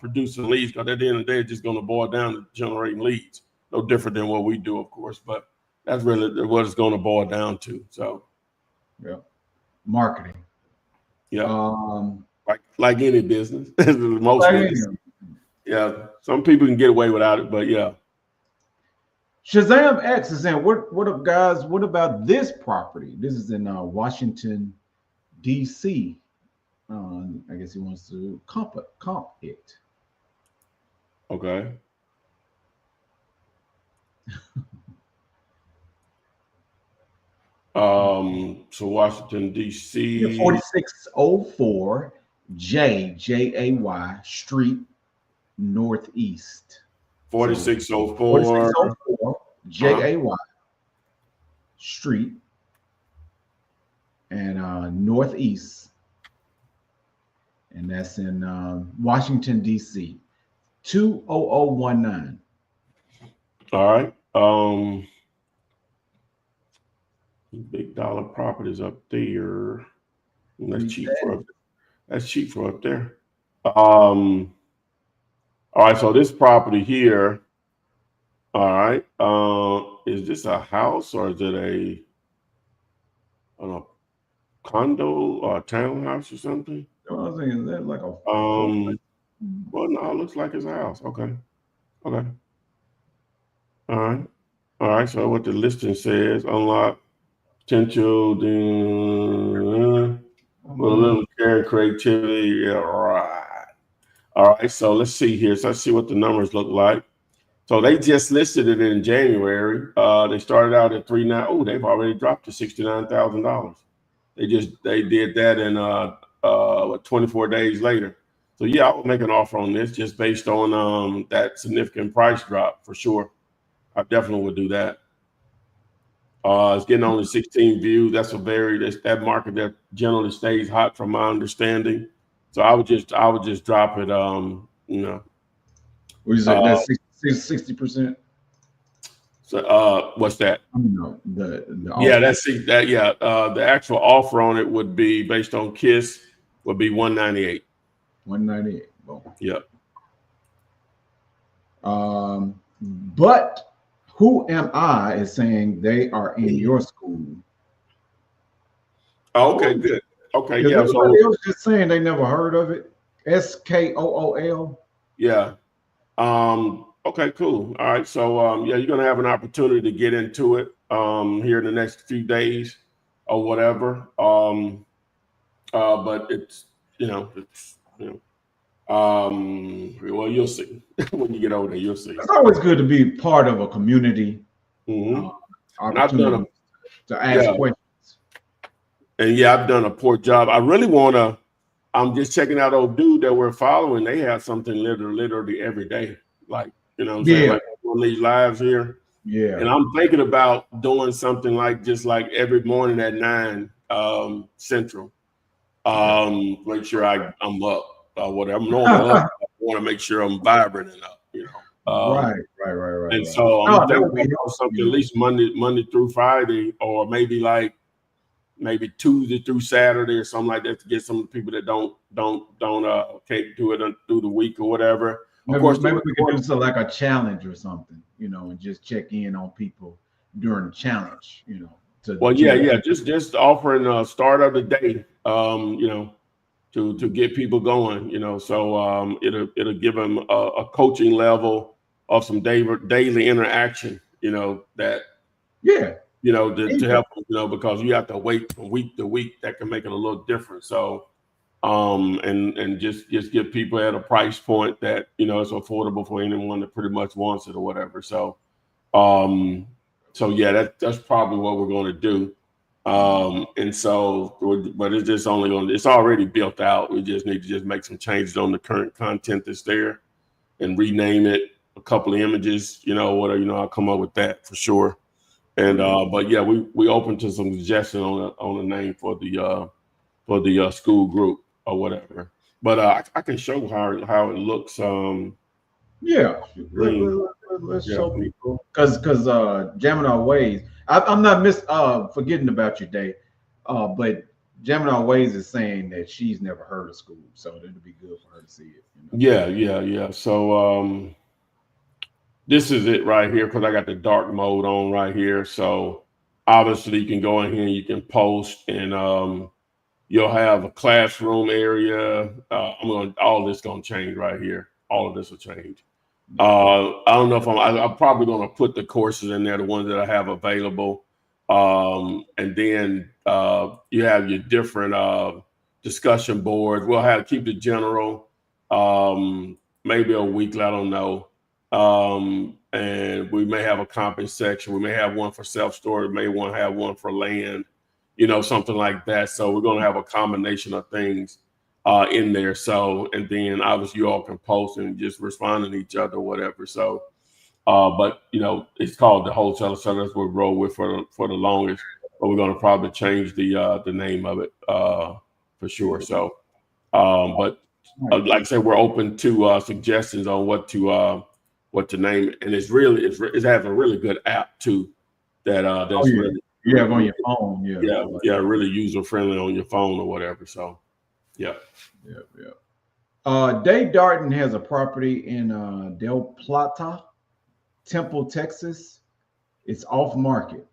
producing leads, because at the end of the day, it's just going to boil down to generating leads. No different than what we do, of course, but that's really what it's going to boil down to. So. Yeah, marketing. Yeah, like any business, most business. Yeah, some people can get away without it, but yeah. Shazam X is saying, "What up, guys? What about this property? This is in Washington, D.C. I guess he wants to comp it." Okay. So Washington, D.C. 4604 Jay Street Northeast. 4604 Jay Street and Northeast. And that's in Washington, D.C. 20019. All right. Big dollar properties up there. That's cheap for up there. All right, so this property here. All right. Is this a house or is it a condo or a townhouse or something? I was thinking, is that like a well, no, it looks like it's a house. Okay. All right. So what the listing says, unlock potential, with a little care and creativity. Yeah, right. All right. So let's see here. So let's see what the numbers look like. So they just listed it in January. They started out at 39. Oh, they've already dropped to $69,000. They did that in 24 days later. So yeah, I would make an offer on this just based on that significant price drop for sure. I definitely would do that. It's getting only 16 views. That's that market that generally stays hot from my understanding. So I would just drop it. What is it? That's 60%. So what's that? No, the yeah, the actual offer on it would be based on KISS would be 198. 198. Boom. Yeah. But Who Am I is saying they are in your school. Oh, okay, good. Okay, yeah. Everybody else just saying they never heard of it. SKOOL. Yeah. Okay, cool. All right. So you're gonna have an opportunity to get into it here in the next few days or whatever. But well, you'll see when you get older. You'll see. It's always good to be part of a community. Mm-hmm. Opportunity to ask questions. And yeah, I've done a poor job. I really want to. I'm just checking out old dude that we're following. They have something literally every day. Like, you know what I'm saying? Yeah. Like on these lives here. Yeah. And I'm thinking about doing something like just like every morning at 9 Central. Make sure I'm up whatever. I'm normally up. I want to make sure I'm vibrant and up, you know. Right. And so I'm No, that thinking would be about doing something at least Monday through Friday, or maybe Tuesday through Saturday or something like that, to get some of the people that don't can't do it through the week or whatever. Of course, maybe we could do something like a challenge or something, you know, and just check in on people during the challenge, you know. Just offering a start of the day, you know, to get people going, you know. So it'll give them a coaching level of some daily interaction, you know, that Yeah. you know to help them, you know, because you have to wait from week to week. That can make it a little different. So and just get people at a price point that, you know, it's affordable for anyone that pretty much wants it or whatever. So yeah, that's probably what we're going to do. And so, but it's just it's already built out. We just need to just make some changes on the current content that's there and rename it, a couple of images, you know, whatever, you know, I'll come up with that for sure. And but yeah, we open to some suggestion on a name for the school group or whatever. But I can show how it looks. Yeah, let's show people because jamming our ways. I'm not forgetting about your day, but jamming our ways is saying that she's never heard of school, so it'd be good for her to see it. You know? Yeah. So this is it right here because I got the dark mode on right here. So obviously you can go in here and you can post, and you'll have a classroom area. All this gonna change right here. All of this will change. I don't know if I'm probably going to put the courses in there, the ones that I have available. And then you have your different discussion boards. We'll keep the general, maybe a weekly, I don't know. And we may have a comping section. We may have one for self-storage, may want to have one for land, you know, something like that. So we're going to have a combination of things in there. So, and then obviously you all can post and just respond to each other or whatever. So, but you know, it's called the Wholesale, so that's what we roll with for the longest. But we're going to probably change the name of it for sure. So, but like I said, we're open to suggestions on what to name it, and it has a really good app too. That's really on your phone. Really user friendly on your phone or whatever. So. Yeah. Dave Darden has a property in Del Plata, Temple, Texas. It's off market.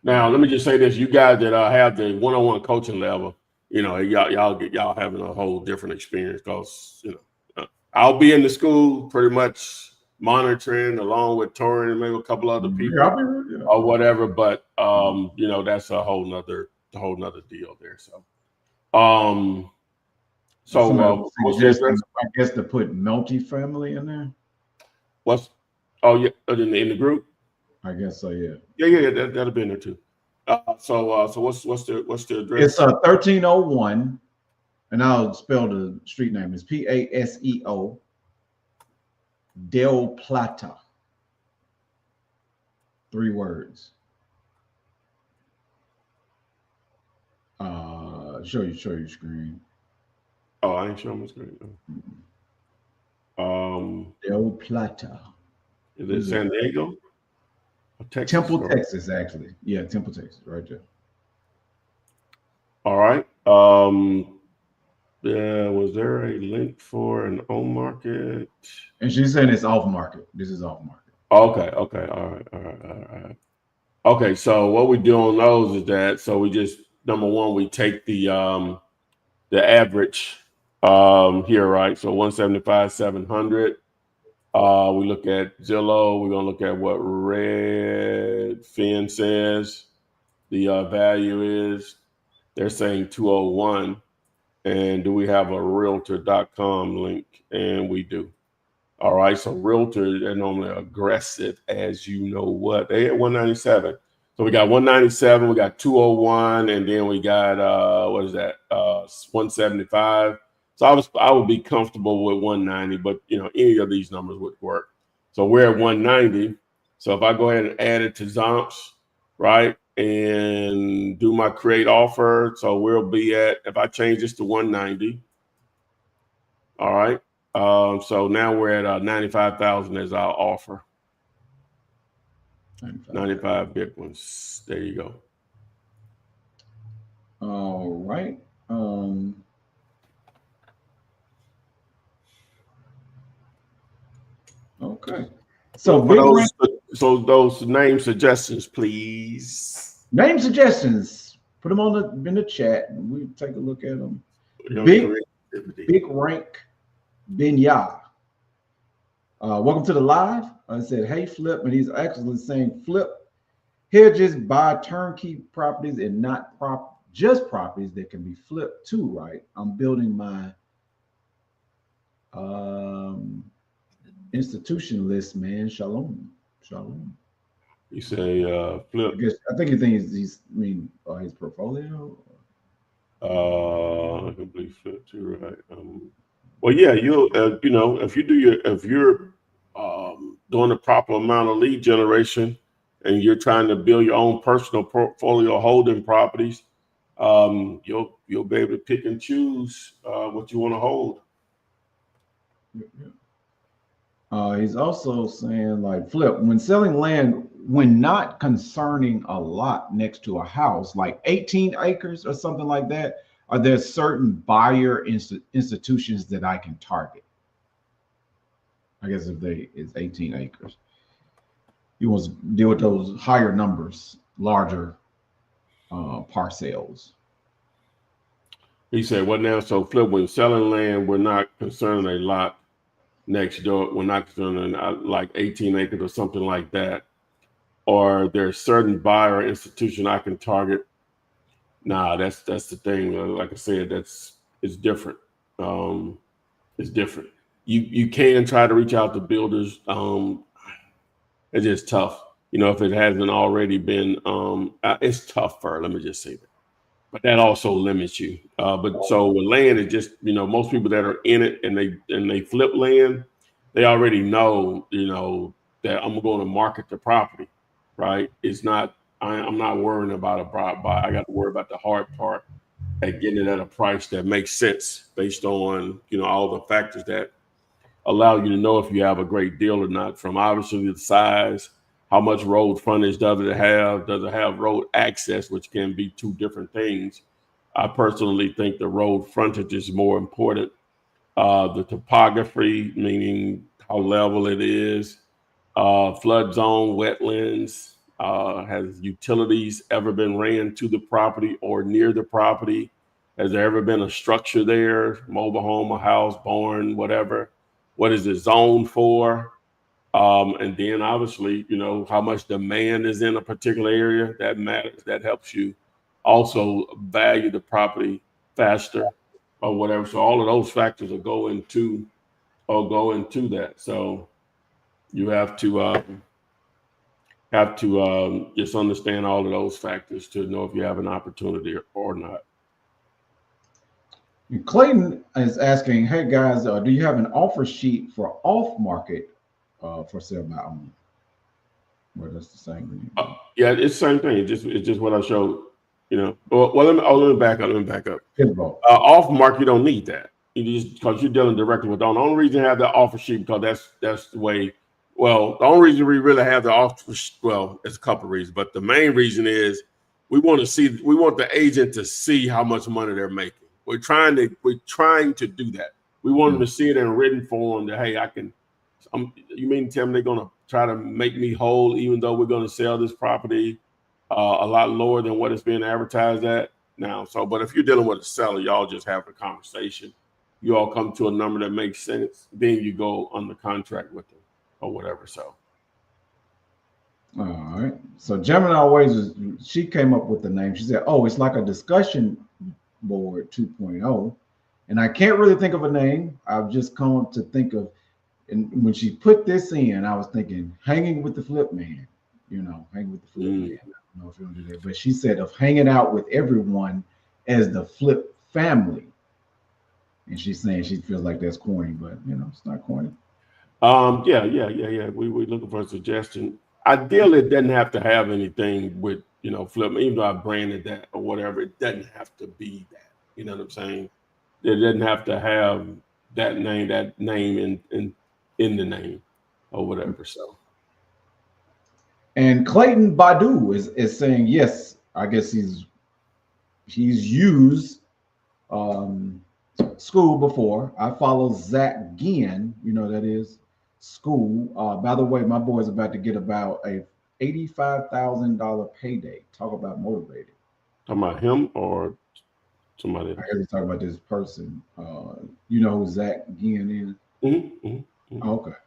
Now, let me just say this: you guys that have the one-on-one coaching level, you know, y'all having a whole different experience because, you know, I'll be in the school pretty much monitoring along with Tori and maybe a couple other people or whatever. But you know, that's a whole nother deal there. So. I guess to put multi-family in there. In the group? I guess so. Yeah. That'll be in there too. So what's the address? It's 1301, and I'll spell the street name. It's Paseo, Del Plata. 3 words. Show your screen. Oh, I ain't showing my screen. Del Plata. Is it San Diego? Texas, Temple, Texas, actually. Yeah, Temple, Texas, right there. All right. Was there a link for an on market? And she's saying it's off market. This is off market. Okay. All right. Okay, so what we do on those is that we just number one, we take the average here, right? So 175, 700. We look at Zillow. We're gonna look at what Redfin says the value is. They're saying 201. And do we have a realtor.com link? And we do. All right. So realtor, they're normally aggressive as you know what. They at 197. So we got 197, we got 201, and then we got what is that? 175. So I would be comfortable with 190, but any of these numbers would work. So we're at 190. So if I go ahead and add it to Zomps, right, and do my create offer, so we'll be at, if I change this to 190, all right. So now we're at 95,000 as our offer. 95 big ones. There you go. All right. Okay. So those name suggestions, please. Name suggestions. Put them in the chat. And we take a look at them. Big Rank Binya. Welcome to the live. I said, hey, Flip, and he's actually saying, Flip, here just buy turnkey properties and not just properties that can be flipped too, right? I'm building my institution list, man. Shalom. You say Flip. I think you think he's his portfolio. Complete flip too, right? Well, yeah, you'll if you're doing the proper amount of lead generation and you're trying to build your own personal portfolio holding properties, you'll be able to pick and choose what you want to hold. He's also saying, like, Flip, when selling land, when not concerning a lot next to a house, like 18 acres or something like that, are there certain buyer institutions that I can target? I guess if it's 18 acres. You want to deal with those higher numbers, larger parcels. He said, what now? So, Flip, when selling land, we're not concerning a lot next door. We're not concerning like 18 acres or something like that. Or there's certain buyer institution I can target. Nah, that's the thing. Like I said, it's different. It's different. You can try to reach out to builders. It's just tough. If it hasn't already been, it's tougher. Let me just say that. But that also limits you. But so with land, it just, most people that are in it and they flip land, they already know, that I'm going to market the property, right? It's not, I'm not worrying about a buy. I got to worry about the hard part at getting it at a price that makes sense based on, all the factors that allow you to know if you have a great deal or not, from obviously the size, how much road frontage does it have? Does it have road access, which can be two different things? I personally think the road frontage is more important. The topography, meaning how level it is, flood zone, wetlands, has utilities ever been ran to the property or near the property? Has there ever been a structure there, mobile home, a house, barn, whatever? What is it zoned for? And then obviously, how much demand is in a particular area, that matters. That helps you also value the property faster or whatever. So all of those factors will go into that. So you have to just understand all of those factors to know if you have an opportunity or not. Clayton is asking, hey guys, do you have an offer sheet for off market for sale by owner? Well, that's the same thing. Yeah, it's the same thing. It's just what I showed. Well, let me back up. Off market, you don't need that. You just, because you're dealing directly with the owner. The only reason I have the offer sheet because that's the way. Well, the only reason we really have the offer, well, it's a couple of reasons, but the main reason is we want the agent to see how much money they're making. We're trying to do that. We want them to see it in written form that, hey, you mean to tell me they're going to try to make me whole even though we're going to sell this property a lot lower than what it's being advertised at now? But if you're dealing with a seller, y'all just have a conversation. You all come to a number that makes sense. Then you go under contract with them or whatever. So. All right. So Gemini Ways, she came up with the name. She said, oh, it's like a discussion board 2.0. And I can't really think of a name. I've just come to think of, and when she put this in, I was thinking hanging with the flip man, hanging with the flip man. don't know if you want to do that, but she said of hanging out with everyone as the flip family. And she's saying she feels like that's corny, but it's not corny. Yeah. We looking for a suggestion. Ideally, it doesn't have to have anything with flip. Even though I branded that or whatever, it doesn't have to be that. You know what I'm saying? It doesn't have to have that name in the name or whatever. So. And Clayton Badu is saying yes. I guess he's used school before. I follow Zach Ginn. You know that is school. By the way, my boy's about to get about a $85,000 payday. Talk about motivated. Talking about him or somebody else? I heard you talking about this person. You know who Zach Ginn is? Oh, okay,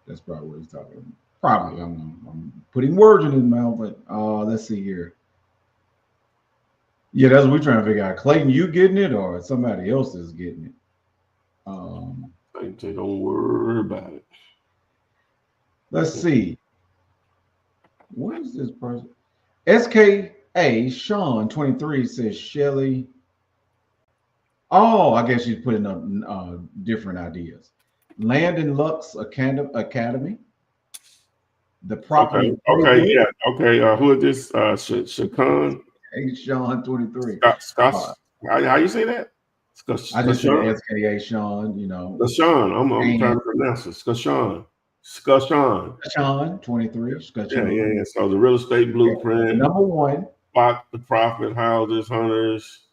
that's probably what he's talking about. Probably. I'm putting words in his mouth, but let's see here. Yeah, that's what we're trying to figure out. Clayton, you getting it or somebody else is getting it? Don't worry about it. Let's see. What is this person? SKA Sean 23 says Shelly. Oh, I guess she's putting up different ideas. Land and Lux Academy. The property. Okay, yeah. Okay, who is this? Shakan? Hey, Sean 23. Scott. How you say that? I just said SKA Sean, Sean. I'm trying to pronounce it. Sean 23. Yeah. So the real estate blueprint. Number one. Spot the profit, houses, hunters.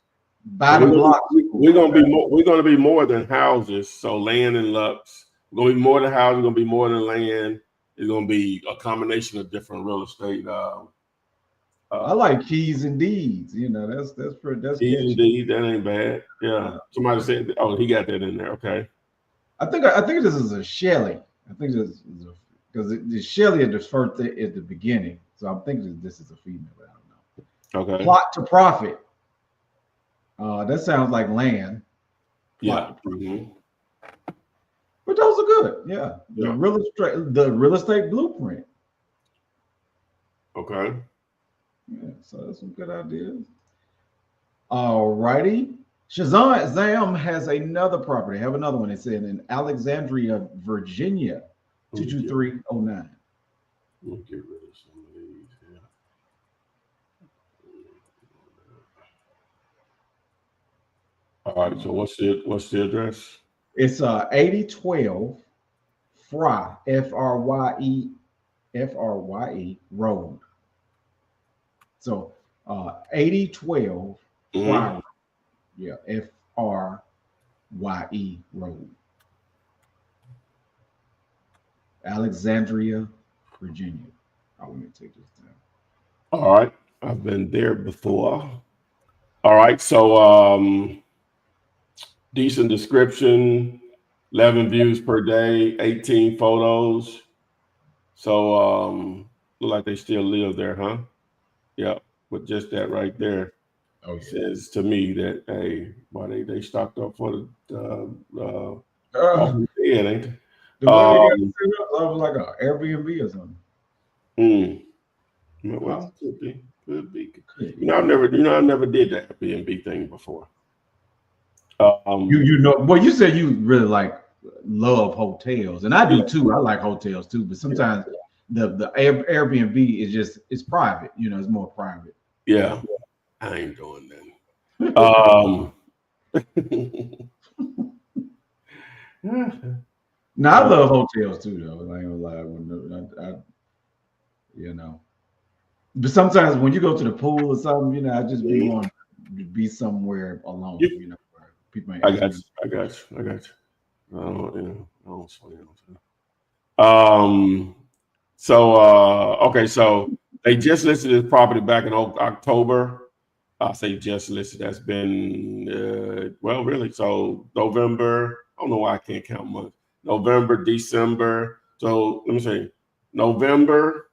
Buy the block. We're gonna be more than houses. So land and Lux. We're gonna be more than houses. We're gonna be more than land. It's gonna be a combination of different real estate. I like keys and deeds. That's pretty. That's keys and deeds. That ain't bad. Yeah. Somebody said, "Oh, he got that in there." Okay. I think this is a Shelly. I think this is because the Shelly at the first at the beginning. So I'm thinking this is a female. But I don't know. Okay. Plot to profit. That sounds like land. Yeah. But those are good. Yeah. The real estate blueprint. Okay. Yeah, so that's some good ideas. All righty. Shazam has another property. Have another one. It said in Alexandria, Virginia, 22309. We'll get rid of some of these. Yeah. All right. So what's the address? It's 8012 Fry Frye Road. So 8012 Fry, yeah, FRYE Road, Alexandria, Virginia. Let me take this down. All right, I've been there before. All right, so decent description, 11 views per day, 18 photos. So look like they still live there, huh? Yeah, with just that right there. Oh, yeah. Says to me that they stocked up for the dead, ain't they? The way they got set up, I was like an Airbnb or something. Well, could be. I never did that Airbnb thing before. Well, you said you really love hotels, and I do too. I like hotels too, but sometimes the Airbnb is it's private. It's more private. Yeah, I ain't doing that. Now I love hotels too, though. I ain't gonna lie. But sometimes when you go to the pool or something, I just want to be somewhere alone. Where people ain't. I got you. I don't swim. Okay, so they just listed this property back in October. I say just listed. That's been really. So November. I don't know why I can't count months. November, December. So let me see. November,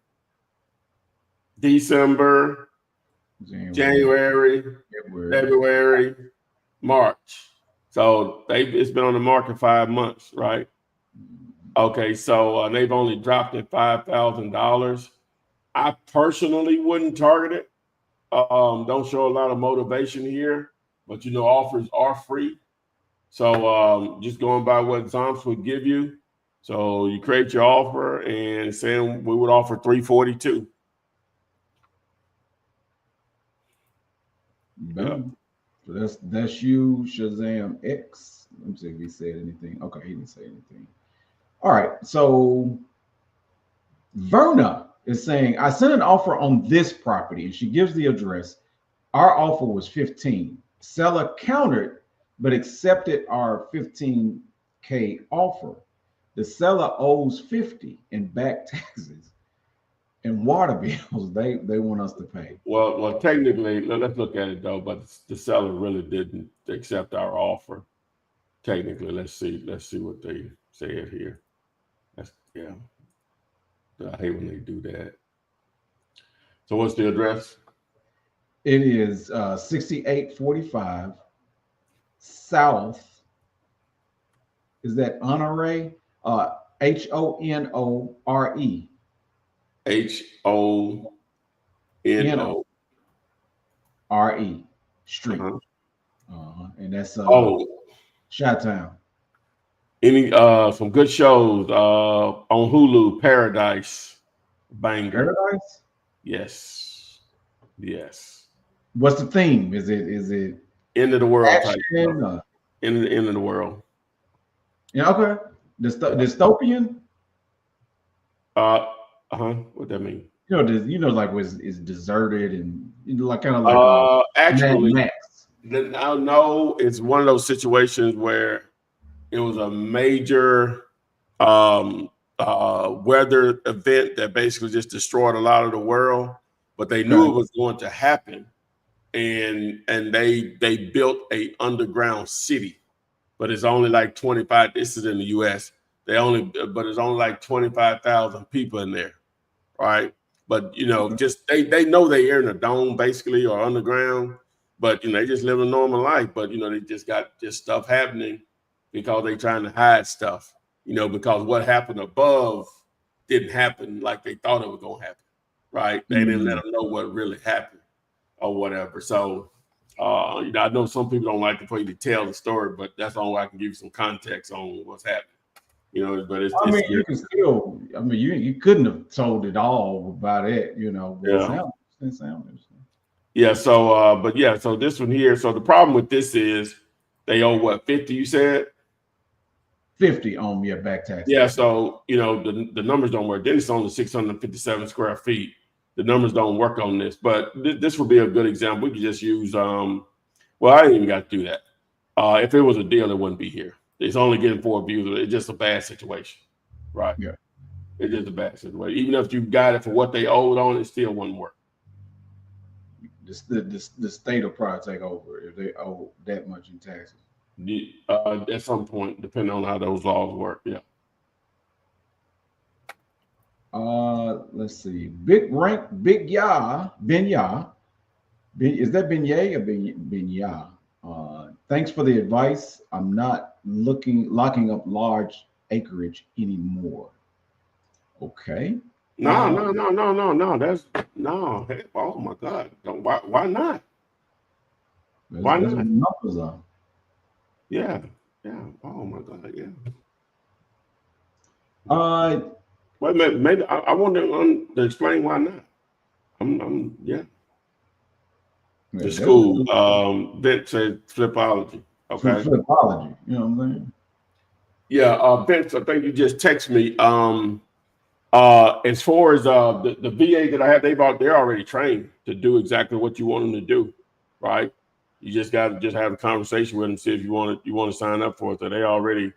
December, January, February, March. So it's been on the market 5 months, right? Okay, so they've only dropped it $5,000. I personally wouldn't target it. Don't show a lot of motivation here, but offers are free. So just going by what Zomps would give you. So you create your offer and saying we would offer 342. Boom. So that's you, Shazam X. Let me see if he said anything. Okay, he didn't say anything. All right. So Verna is saying, I sent an offer on this property, and she gives the address. Our offer was 15. Seller countered, but accepted our 15K offer. The seller owes 50 in back taxes and water bills they want us to pay. Well, technically, let's look at it though. But the seller really didn't accept our offer. Technically, let's see what they said here. I hate when they do that. So what's the address? It is 6845 South. Is that Honore? Honore. HONO. RE Street. And that's Chi-Town. Any some good shows on Hulu, Paradise. Banger. Paradise? Yes. What's the theme? Is it end of the world action, type? End of the world. Yeah, okay. Dystopian? What that mean? Like it's deserted and like kind of like actually Mad Max. I know it's one of those situations where it was a major weather event that basically just destroyed a lot of the world, but they knew it was going to happen, and they built a underground city, but it's only like 25. This is in the U.S. But it's only like 25,000 people in there, right? But just they know they're in a dome basically or underground, but they just live a normal life. But they just got stuff happening because they're trying to hide stuff. Because what happened above didn't happen like they thought it was gonna happen, right? They didn't let them know what really happened or whatever. So I know some people don't like for you to tell the story, but that's the only way I can give you some context on what's happening. But it's you can still. You couldn't have told it all about it. Yeah. It sounds interesting. Yeah. So, so this one here. So the problem with this is they owe what, 50? You said 50 on your back tax. Yeah. So the numbers don't work. Then it's only 657 square feet. The numbers don't work on this, but this would be a good example. We could just use. Well, I ain't even got to do that. If it was a deal, it wouldn't be here. It's only getting 4 views. It's just a bad situation, right? Yeah. It's just a bad situation. Even if you got it for what they owed on, it still wouldn't work. The state will probably take over if they owe that much in taxes. At some point, depending on how those laws work. Yeah. Let's see. Big rank, Big Ya, Ben Ya. Is that Ben Ye or Ben Ya? Thanks for the advice. I'm not locking up large acreage anymore. Okay. No. That's no. Hey, oh my God! Why not? Why not? Numbers are. Yeah. Oh my God! Yeah. Wait a minute. Maybe I want to explain why not. Yeah. The school. Vince said flipology. Okay. Flipology. You know what I'm saying? Yeah. Vince, I think you just text me. As far as the VA that I have, they're already trained to do exactly what you want them to do, right? You just got to have a conversation with them, see if you want to sign up for it. So they're ready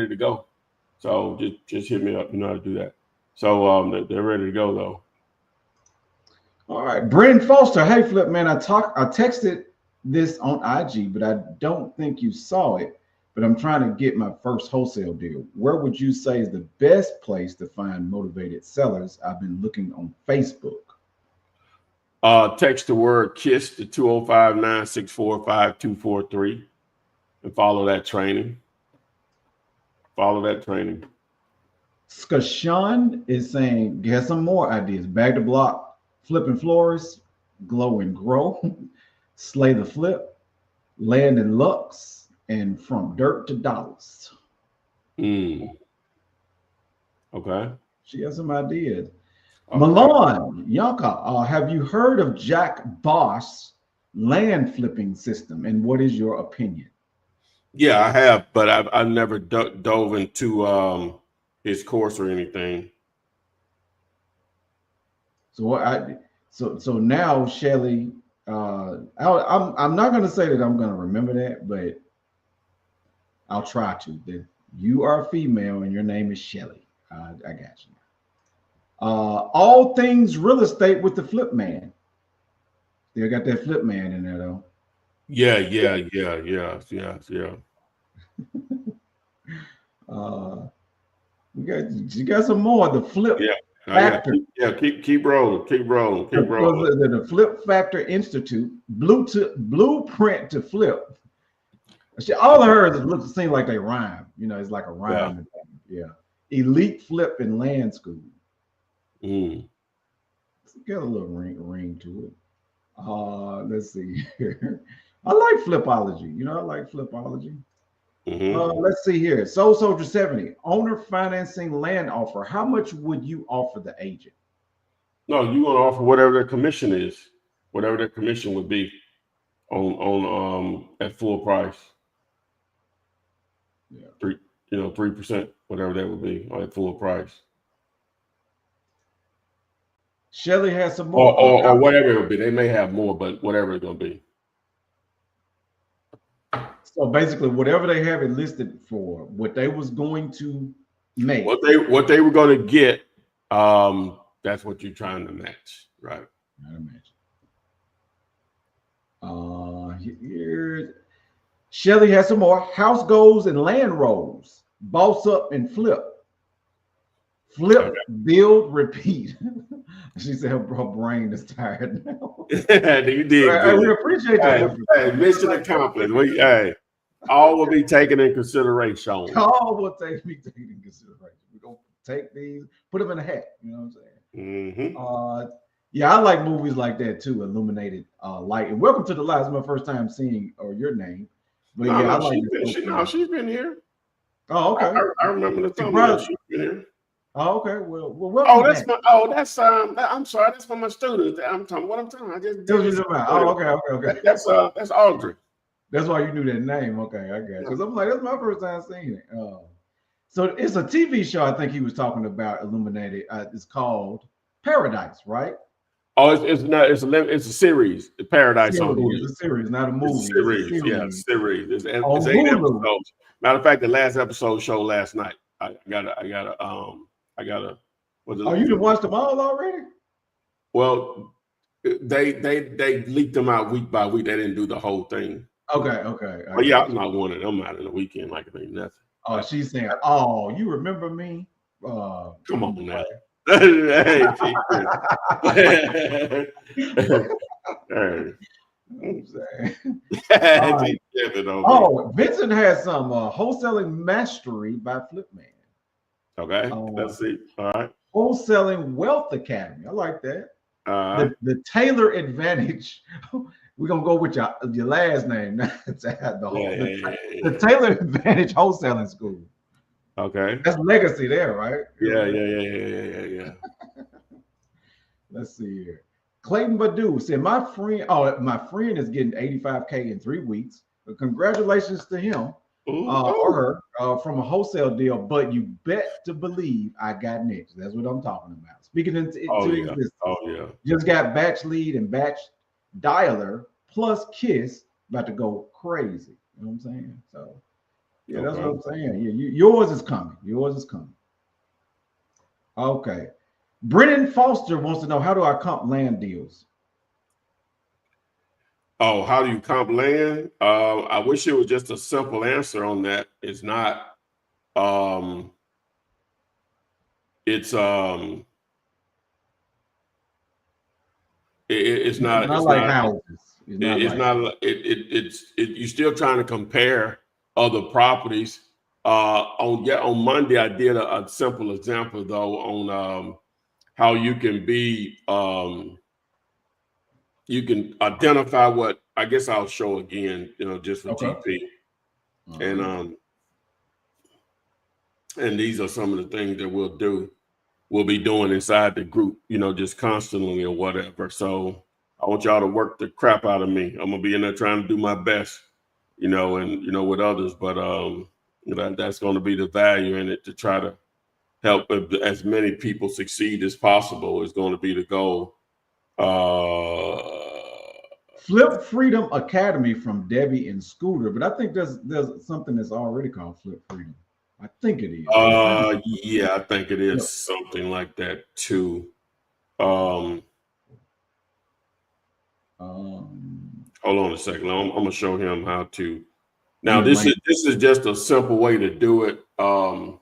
to go. So just hit me up. You know how to do that. So they're ready to go though. All right, Brent Foster. Hey, Flip man, I texted this on IG, but I don't think you saw it. But I'm trying to get my first wholesale deal. Where would you say is the best place to find motivated sellers? I've been looking on Facebook. Text the word KISS to 205-964-5243 and follow that training. Skashon is saying, get some more ideas. Bag the block, flipping floors, glow and grow, slay the flip, land in lux, and from dirt to dollars. Mm. Okay. She has some ideas. Okay. Milan, Yanka, have you heard of Jack Boss land flipping system? And what is your opinion? Yeah, I have, but I've never dove into his course or anything. So now Shelly, I'm not going to say that I'm going to remember that, but I'll try to. That you are a female and your name is Shelly. I got you. All things real estate with the flip man. Still got that flip man in there though. Yeah. You got some more. The flip factor. Keep rolling. The Flip Factor Institute, blueprint to flip. All of hers seem like they rhyme. You know, it's like a rhyme. Yeah. Elite flip and land school. Mm. It's got a little ring to it. Let's see here. I like flipology. You know, I like flipology. Mm-hmm. Let's see here. Soul Soldier 70, owner financing land offer. How much would you offer the agent? No, you want to offer whatever their commission is, whatever their commission would be on at full price. Yeah. 3%, whatever that would be at full price. Shelly has some more. Or whatever it would be. They may have more, but whatever it's going to be. So basically, whatever they have it listed for, what they was going to make, what they were going to get, that's what you're trying to match, right? Here, Shelly has some more. House goals and land rolls, boss up and flip, okay. Build, repeat. She said her brain is tired now. You did. We appreciate that. Hey, mission accomplished. All will be taken in consideration. All will be taken in consideration. We're going to take these, put them in a hat. You know what I'm saying? Mm-hmm. Yeah, I like movies like that too. Illuminated light. And welcome to the live. It's my first time seeing your name. But I like she's been here. Oh, okay. I remember the thumbnail. She's been here. Oh, okay. Well, welcome. I'm sorry. That's for my students. I'm talking. What I'm talking. I just. Okay. That's Audrey. That's why you knew that name. Okay, I got it. Because I'm like, that's my first time seeing it. So it's a TV show. I think he was talking about Illuminated. It's called Paradise, right? Oh, it's not. It's a series. Paradise on It's a series, not a movie. It's a series. Yeah, series. It's 8 episodes. Matter of fact, the last episode showed last night. I gotta. Oh, you done watched them all already? Well, they leaked them out week by week. They didn't do the whole thing. Okay. But yeah, I'm not one of them out in the weekend like it ain't nothing. Oh, she's saying, "Oh, you remember me?" Come on now. Hey. Vincent has some wholesaling mastery by Flipman. Okay, let's see. All right. Wholesaling Wealth Academy. I like that. The Taylor Advantage. We're gonna go with your last name. The Taylor Advantage Wholesaling School. Okay. That's legacy there, right? Yeah. Let's see here. Clayton Badu said, my friend is getting 85K in 3 weeks. But congratulations to him or her from a wholesale deal. But you bet to believe I got next. That's what I'm talking about. Speaking into existence. Oh yeah. Just got batch lead and batch dialer plus kiss about to go crazy. You know what I'm saying? So yeah, that's what I'm saying. Yeah, yours is coming. Okay. Brennan Foster wants to know, how do I comp land deals? Oh, how do you comp land? I wish it was just a simple answer on that. It's not. It's not like houses. You're still trying to compare other properties On Monday, I did a simple example though on how you can be you can identify what I guess I'll show again, just for Okay. GP. All And right. and these are some of the things that we'll be doing inside the group, just constantly or whatever. So I want y'all to work the crap out of me. I'm gonna be in there trying to do my best, and with others, but that's going to be the value in it, to try to help as many people succeed as possible is going to be the goal. Flip Freedom Academy from Debbie and Scooter, but I think there's something that's already called Flip Freedom. I think it is. Yeah, I think it is Yep. something like that too. Hold on a second. I'm gonna show him how to. Now this is just a simple way to do it. And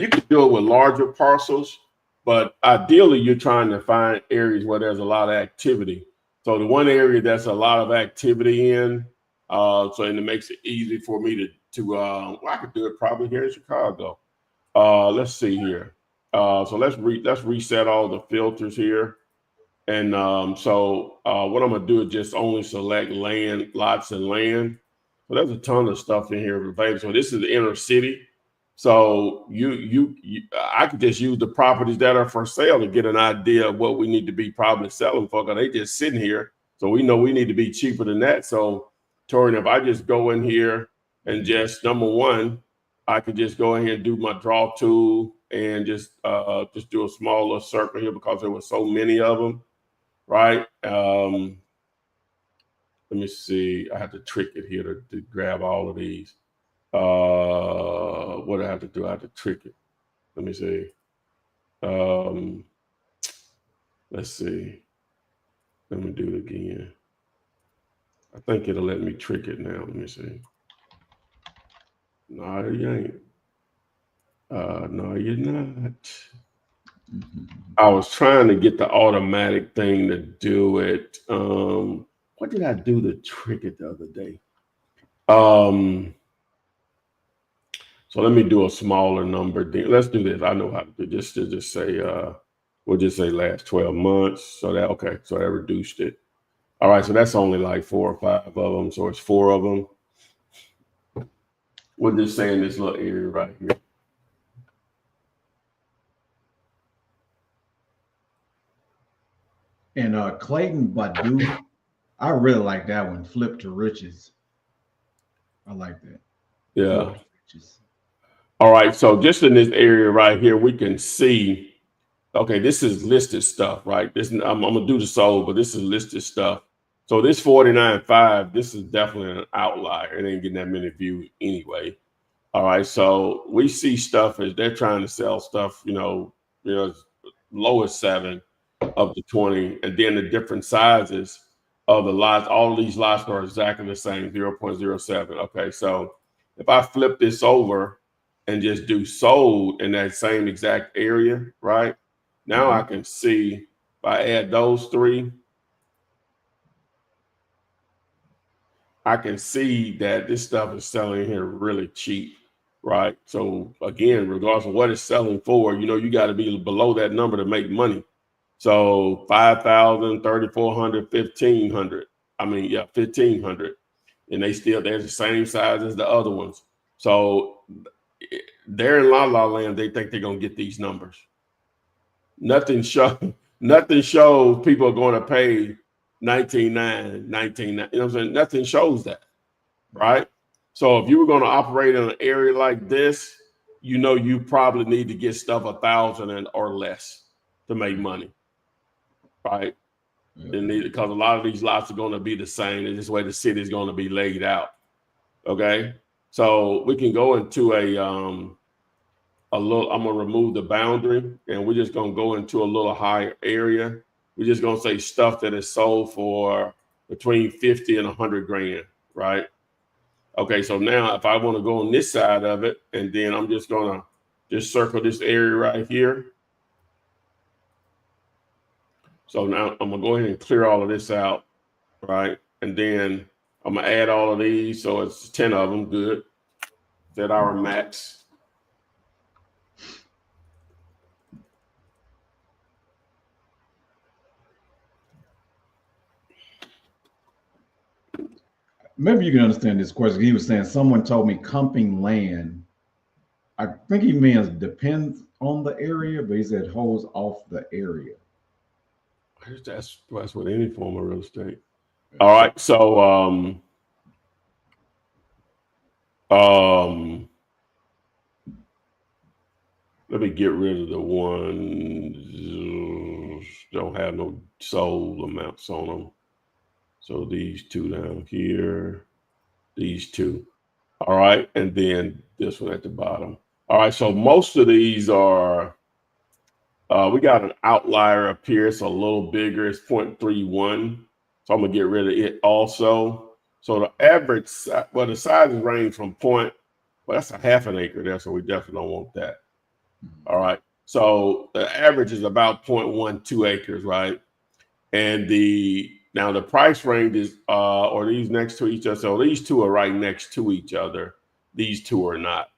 you can do it with larger parcels, but ideally you're trying to find areas where there's a lot of activity. So the one area that's a lot of activity in, and it makes it easy for me to I could do it probably here in Chicago. Let's see here. So let's reset all the filters here. And what I'm gonna do is just only select land, lots and land. So there's a ton of stuff in here available. So this is the inner city. So I could just use the properties that are for sale to get an idea of what we need to be probably selling for, because they just sitting here. So we know we need to be cheaper than that. So Torian, if I just go in here and just number one, I could just go in here and do my draw tool and just do a small little circle here because there were so many of them, right? Let me see. I have to trick it here to grab all of these. What do I have to do? I have to trick it. Let me see. Let's see. Let me do it again. I think it'll let me trick it now. Let me see. No, you ain't. No, you're not. I was trying to get the automatic thing to do it. What did I do to trick it the other day? So let me do a smaller number. Let's do this. I know how to do this. Just say, we'll just say last 12 months. So that reduced it. All right, so that's only like 4 or 5 of them. So it's 4 of them. We're just saying this little area right here. And Clayton Badu, I really like that one. Flip to Riches. I like that. Yeah. All right, so just in this area right here, we can see, okay, this is listed stuff, right? I'm gonna do the sold, but this is listed stuff. So this 49.5, this is definitely an outlier. It ain't getting that many views anyway. All right, so we see stuff as they're trying to sell stuff, low as 7 up to 20, and then the different sizes of the lots. All of these lots are exactly the same, 0.07. Okay, so if I flip this over and just do sold in that same exact area, right? Now I can see if I add those 3, I can see that this stuff is selling here really cheap, right? So again, regardless of what it's selling for, you got to be below that number to make money. So 5,000, 3,400, 1,500. I mean, yeah, 1,500. And they're the same size as the other ones. So they're in La La Land. They think they're going to get these numbers. Nothing shows people are going to pay 19.9, 19.9. You know what I'm saying? Nothing shows that, right? So if you were going to operate in an area like this, you probably need to get stuff 1,000 or less to make money, right? Because a lot of these lots are going to be the same. And this way the city is going to be laid out. Okay, so we can go into I'm gonna remove the boundary, and we're just gonna go into a little higher area. We're just gonna say stuff that is sold for between 50 and 100 grand, right? Okay, so now if I want to go on this side of it, and then I'm just gonna circle this area right here. So now I'm gonna go ahead and clear all of this out, right? And then I'm gonna add all of these, so it's 10 of them, good. Is that our max? Maybe you can understand this question. He was saying someone told me comping land. I think he means depends on the area, but he said holds off the area. That's with any form of real estate. All right, so let me get rid of the ones don't have no sold amounts on them. So these two down here, these two. All right, and then this one at the bottom. All right, so most of these are, we got an outlier up here. It's a little bigger. It's 0.31. So I'm going to get rid of it also. So the average, well, the sizes range from well, that's a half an acre there, so we definitely don't want that. All right. So the average is about 0.12 acres, right? And now the price range is, or these next to each other. So these two are right next to each other. These two are not.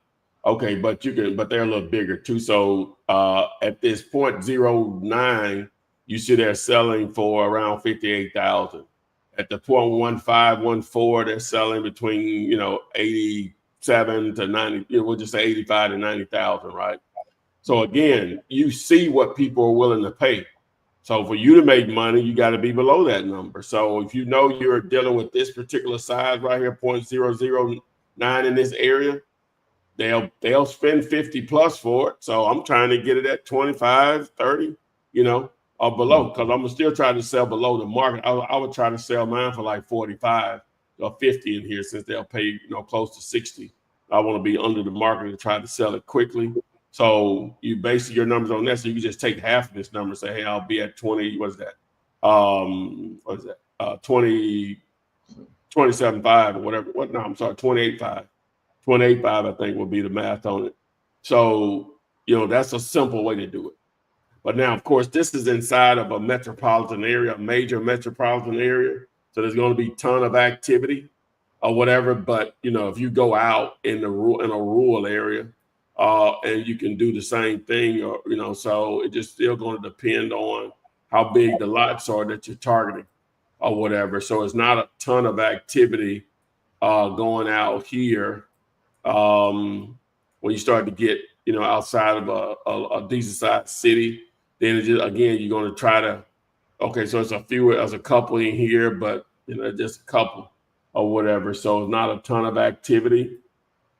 Okay, but they're a little bigger too. So at this 0.09, you see they're selling for around 58,000. At the 0.1514, they're selling between 87 to 90. We'll just say 85 to 90,000, right? So again, you see what people are willing to pay. So for you to make money, you got to be below that number. So if you know you're dealing with this particular size right here, 0.009 in this area, they'll spend 50 plus for it. So I'm trying to get it at 25, 30, or below, because I'm gonna still try to sell below the market. I would try to sell mine for like 45 or 50 in here, since they'll pay close to 60. I want to be under the market and try to sell it quickly. So you base your numbers on that. So you can just take half of this number and say, hey, I'll be at 20. What is that? 27.5 or whatever. No, I'm sorry, 28.5. 28.5, I think, will be the math on it. So, that's a simple way to do it. But now, of course, this is inside of a metropolitan area, a major metropolitan area. So there's going to be a ton of activity or whatever. But, if you go out in a rural area, and you can do the same thing, or, so it just still going to depend on how big the lots are that you're targeting or whatever. So it's not a ton of activity going out here. When you start to get, outside of a decent sized city, then again, you're going to try to, okay, so it's a couple in here, but, just a couple or whatever. So it's not a ton of activity,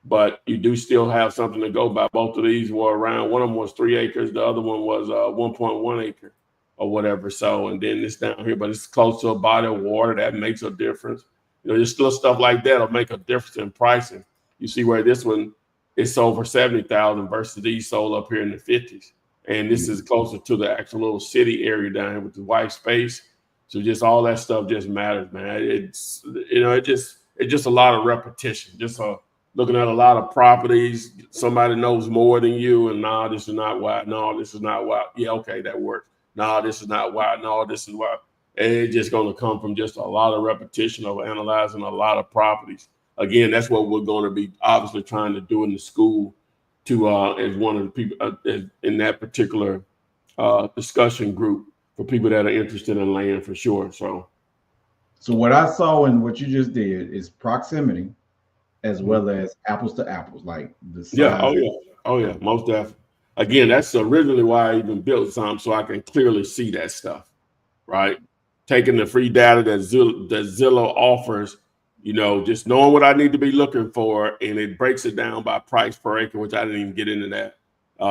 but you do still have something to go by. Both of these were around, one of them was 3 acres. The other one was 1.1 acre or whatever. So, and then this down here, but it's close to a body of water. That makes a difference. There's still stuff like that will make a difference in pricing. You see where this one is sold for 70,000 versus these sold up here in the 50s. And this is closer to the actual little city area down here with the white space. So just all that stuff just matters, man. It's, it's just a lot of repetition. Just looking at a lot of properties, somebody knows more than you, and this is not why. No, this is not why. Yeah, okay, that works. No, this is not why. No, this is why. And it's just going to come from just a lot of repetition of analyzing a lot of properties. Again, that's what we're going to be obviously trying to do in the school to as one of the people in that particular discussion group for people that are interested in land for sure. So what I saw and what you just did is proximity as well as apples to apples, like the size. Yeah. Oh yeah. Most definitely. Again, that's originally why I even built some, so I can clearly see that stuff, right? Taking the free data that Zillow offers, just knowing what I need to be looking for, and it breaks it down by price per acre, which I didn't even get into that.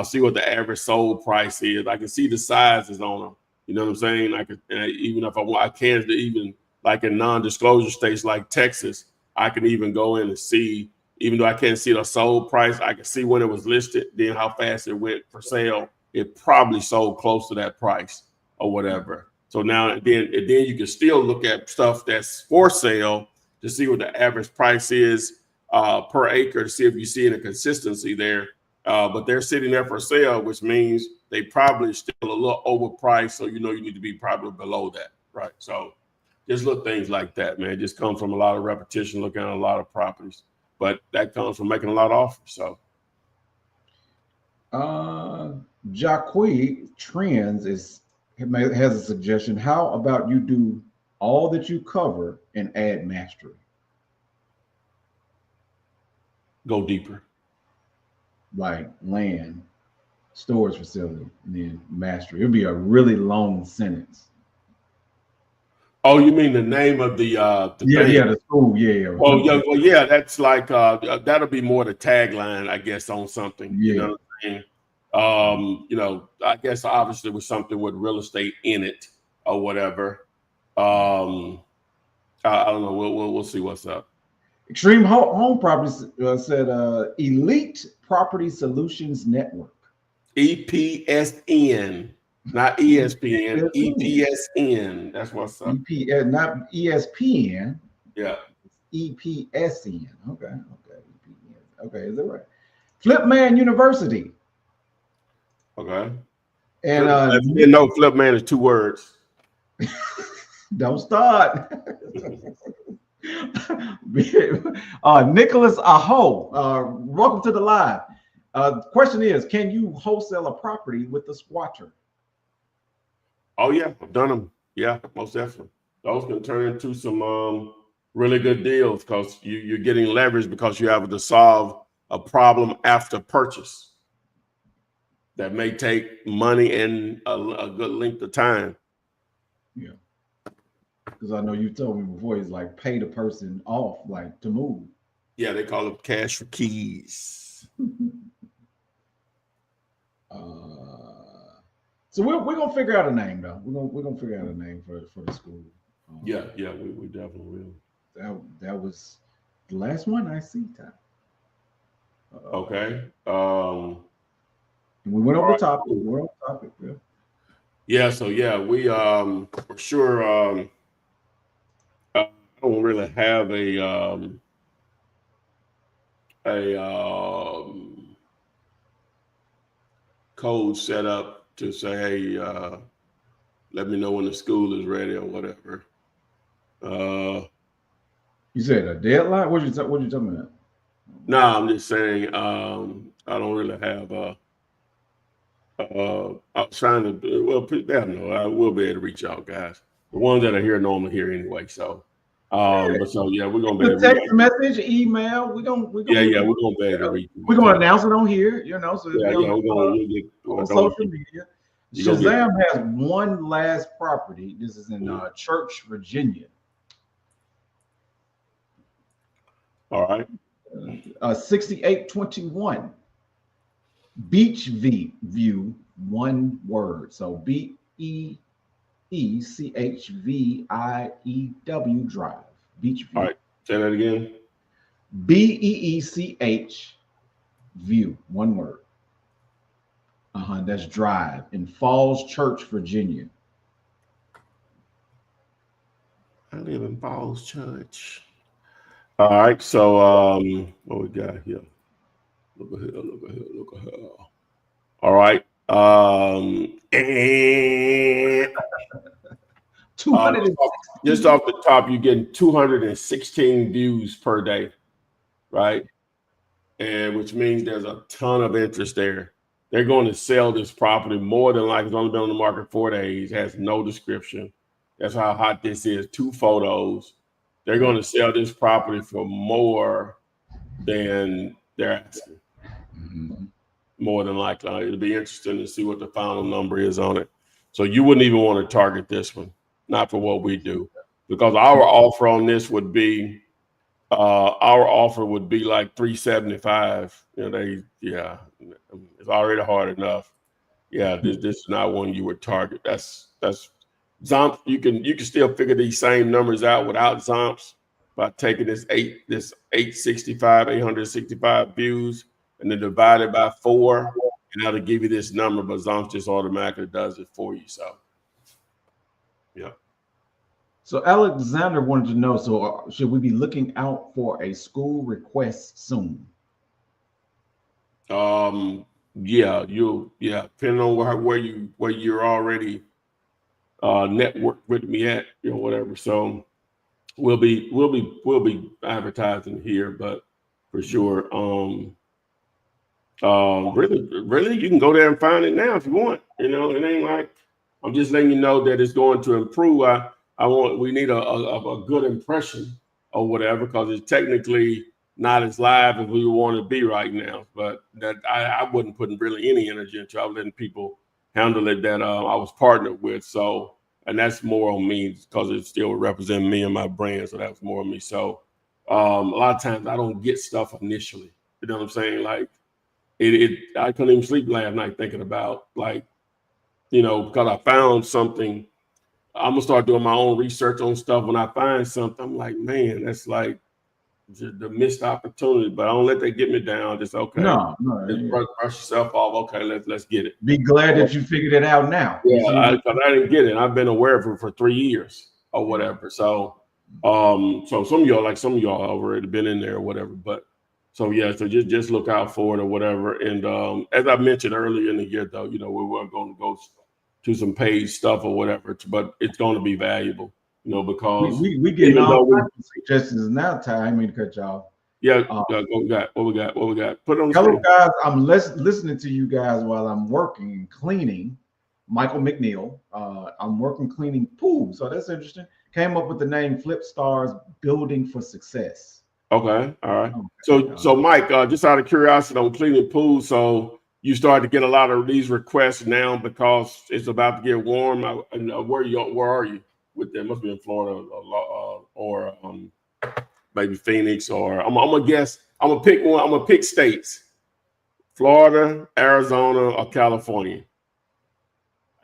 See what the average sold price is. I can see the sizes on them. You know what I'm saying? Even if I can, even like in non-disclosure states like Texas, I can even go in and see, even though I can't see the sold price, I can see when it was listed, then how fast it went for sale. It probably sold close to that price or whatever. So now then you can still look at stuff that's for sale to see what the average price is per acre, to see if you see any consistency there. But they're sitting there for sale, which means they probably still a little overpriced. So you need to be probably below that, right? So just little things like that, man. It just comes from a lot of repetition, looking at a lot of properties. but that comes from making a lot of offers. So Jacque Trends has a suggestion. How about you do all that you cover and add mastery? go deeper. Like land, storage facility, and then mastery. It'll be a really long sentence. Oh, you mean the name of the Yeah, thing? yeah, the school, yeah. Well, yeah, that's like that'll be more the tagline, I guess, on something. You know Yeah. what I'm saying? You know, I guess obviously with something with real estate in it or whatever. I don't know. We'll see what's up. Extreme Home Properties said Elite Property Solutions Network. EPSN, not ESPN. EPSN. EPSN. That's what's up. Not ESPN. Yeah. EPSN. Okay. EPN. Okay, is that right? Flipman University. Okay. And you know, Flipman is 2 words. don't start. Nicholas Aho, welcome to the live. Question is, can you wholesale a property with a squatter? Oh yeah, I've done them. Yeah, most definitely. Those can turn into some really good deals because you're getting leverage because you have to solve a problem after purchase that may take money and a good length of time. Yeah. Because I know you told me before, it's like pay the person off, like to move. Yeah, they call it cash for keys. So we're gonna figure out a name though. We're gonna figure out a name for the school. Yeah, we definitely will. That was the last one I see, Ty. Okay. We went over the topic. We went over the topic. Yeah. Yeah. So yeah, we for sure. I don't really have a code set up to say, hey, let me know when the school is ready or whatever. You said a deadline? What you talking about? No, I'm just saying I don't really have I was trying to I don't know. I will be able to reach out, guys. The ones that are here normally here anyway. So but so yeah, we're gonna be able to text message, email. We're gonna we're gonna be able to reach. We're gonna announce it on here, you know. So we're gonna get on social media. Shazam has one last property. This is in Church, Virginia. All right. 6821 Beach View, one word. So BEECHVIEW Drive. Beach View. All right. Say that again. BEECH View, one word. That's Drive in Falls Church, Virginia. I live in Falls Church. All right, so what we got here? Look at here. All right. And 200 just off the top, you're getting 216 views per day, right? And which means there's a ton of interest there. They're going to sell this property more than likely. It's only been on the market 4 days, has no description. That's how hot this is. 2 photos. They're going to sell this property for more than they're asking. Mm-hmm. More than likely. It'll be interesting to see what the final number is on it. So you wouldn't even want to target this one, not for what we do, because our offer on this would be, like 375. You know, it's already hard enough. Yeah, this is not one you would target. That's Zomps. You can still figure these same numbers out without Zomps by taking this 865 views and then divide it by 4, and that'll give you this number. But Zomps just automatically does it for you. So, yeah. So Alexander wanted to know, so should we be looking out for a school request soon? Yeah, depending on where you're already networked with me at, whatever. So we'll be advertising here, but for sure. Really, you can go there and find it now if you want. You know, it ain't like I'm just letting you know that it's going to improve. We need a good impression or whatever, because it's technically not as live as we want to be right now. But that I wouldn't put really any energy into. I was letting people handle it that I was partnered with. So, and that's more on me because it still represents me and my brand. So that's more on me. So a lot of times I don't get stuff initially. You know what I'm saying? Like I couldn't even sleep last night thinking about, like, you know, because I found something. I'm gonna start doing my own research on stuff. When I find something, I'm like, man, that's like the missed opportunity. But I don't let that get me down. Just okay, No, just brush yourself off. Okay, let's get it. be glad that you figured it out now. Yeah, because I didn't get it. I've been aware of it for 3 years or whatever. So, so some of y'all already been in there or whatever. But so yeah, so just look out for it or whatever. And as I mentioned earlier in the year, though, you know, we weren't going to go to some paid stuff or whatever, but it's going to be valuable, you know, because we getting all kinds of suggestions now. I mean to cut y'all. Yeah, what we got? Put it on the Hello, screen. guys. I'm listening to you guys while I'm working and cleaning. Michael McNeil. I'm working cleaning pools, so that's interesting. Came up with the name Flip Stars Building for Success. Okay, all right. Okay. So Mike, just out of curiosity on cleaning pools, so you start to get a lot of these requests now because it's about to get warm. Where are you with them? Must be in Florida or maybe Phoenix, or I'm gonna guess. I'm gonna pick one. I'm gonna pick states: Florida, Arizona, or California.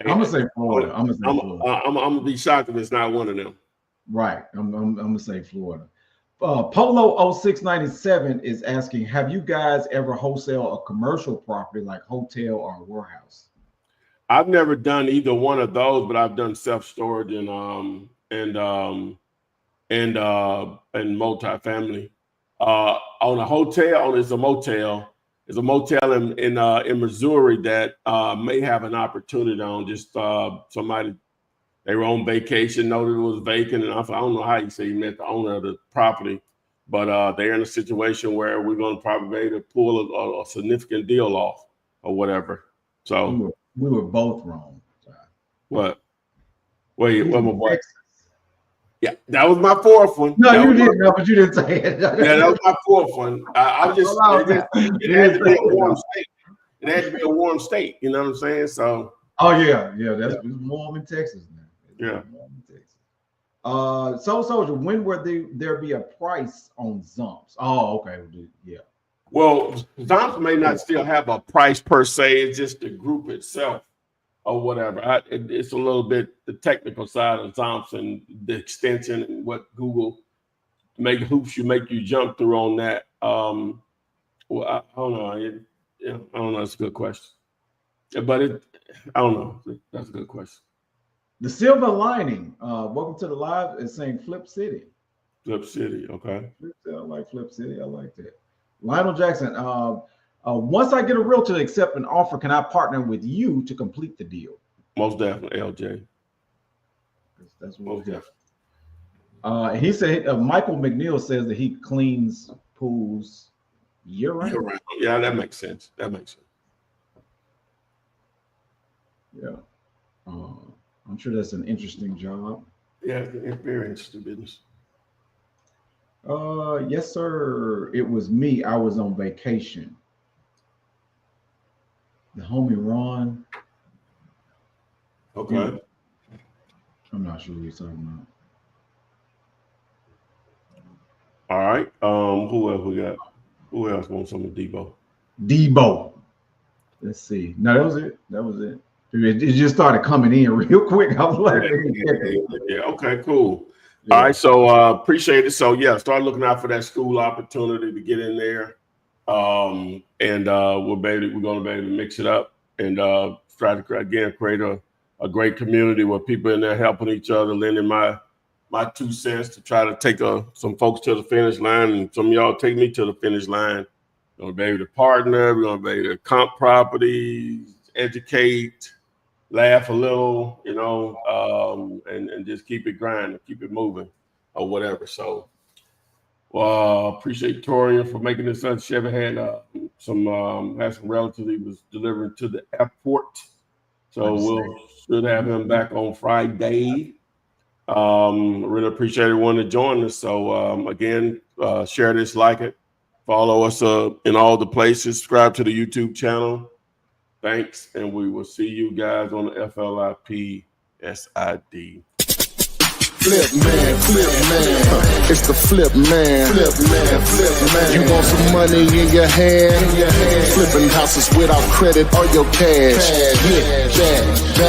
I'm gonna say Florida. I'm gonna be shocked if it's not one of them. Right. I'm gonna say Florida. Polo 0697 is asking, have you guys ever wholesale a commercial property like hotel or a warehouse? I've never done either one of those, but I've done self-storage and multifamily. On a hotel, it's a motel. It's a motel in Missouri that may have an opportunity on just somebody. They were on vacation, noted it was vacant, and I don't know how you say you met the owner of the property, but they're in a situation where we're going to probably be able to pull a significant deal off or whatever. So we were both wrong. What? Wait, one more. Yeah, that was my fourth one. No, you didn't. No, but you didn't say it. Yeah, that was my fourth one. I was just. It had to be a warm state. It had to be a warm state. You know what I'm saying? So. Oh yeah. That's warm in Texas now. Yeah. So Soldier, when will there be a price on Zumps? Oh, okay. Yeah. Well, Zumps may not still have a price per se. It's just the group itself or whatever. It's a little bit the technical side of Zumps and the extension and what Google hoops make you jump through on that. Well, I don't know. I don't know. It's a good question. But I don't know. That's a good question. The silver lining, welcome to the live, is saying Flip City. Flip City, okay. I like Flip City. I like that. Lionel Jackson, once I get a realtor to accept an offer, can I partner with you to complete the deal? Most definitely, LJ. That's what we're doing. He said, Michael McNeil says that he cleans pools year round. Yeah, that makes sense. Yeah. I'm sure that's an interesting job. Yeah, it's very interesting business. Yes, sir. It was me. I was on vacation. The homie Ron. Okay. Yeah. I'm not sure what you're talking about. All right. Who else we got? Who else wants some of Debo. Let's see. No, that was it. It just started coming in real quick. I was like, yeah. Okay, cool. Yeah. All right, so appreciate it. So yeah, start looking out for that school opportunity to get in there, and we're going to be able to mix it up and try to again create a great community where people in there helping each other, lending my 2 cents to try to take some folks to the finish line, and some of y'all take me to the finish line. We're going to be able to partner. We're going to be able to comp properties, educate, laugh a little, and just keep it grinding, keep it moving or whatever. So Well, appreciate Torian for making this son. Chevy had some relatives he was delivering to the airport. So should have him back on Friday. Really appreciate everyone that joined us. So again, share this, like it, follow us in all the places, subscribe to the YouTube channel. Thanks, and we will see you guys on the FLIP SID. Flip man, it's the flip man. You want some money in your hand? Flipping houses without credit or your cash. Yeah, that.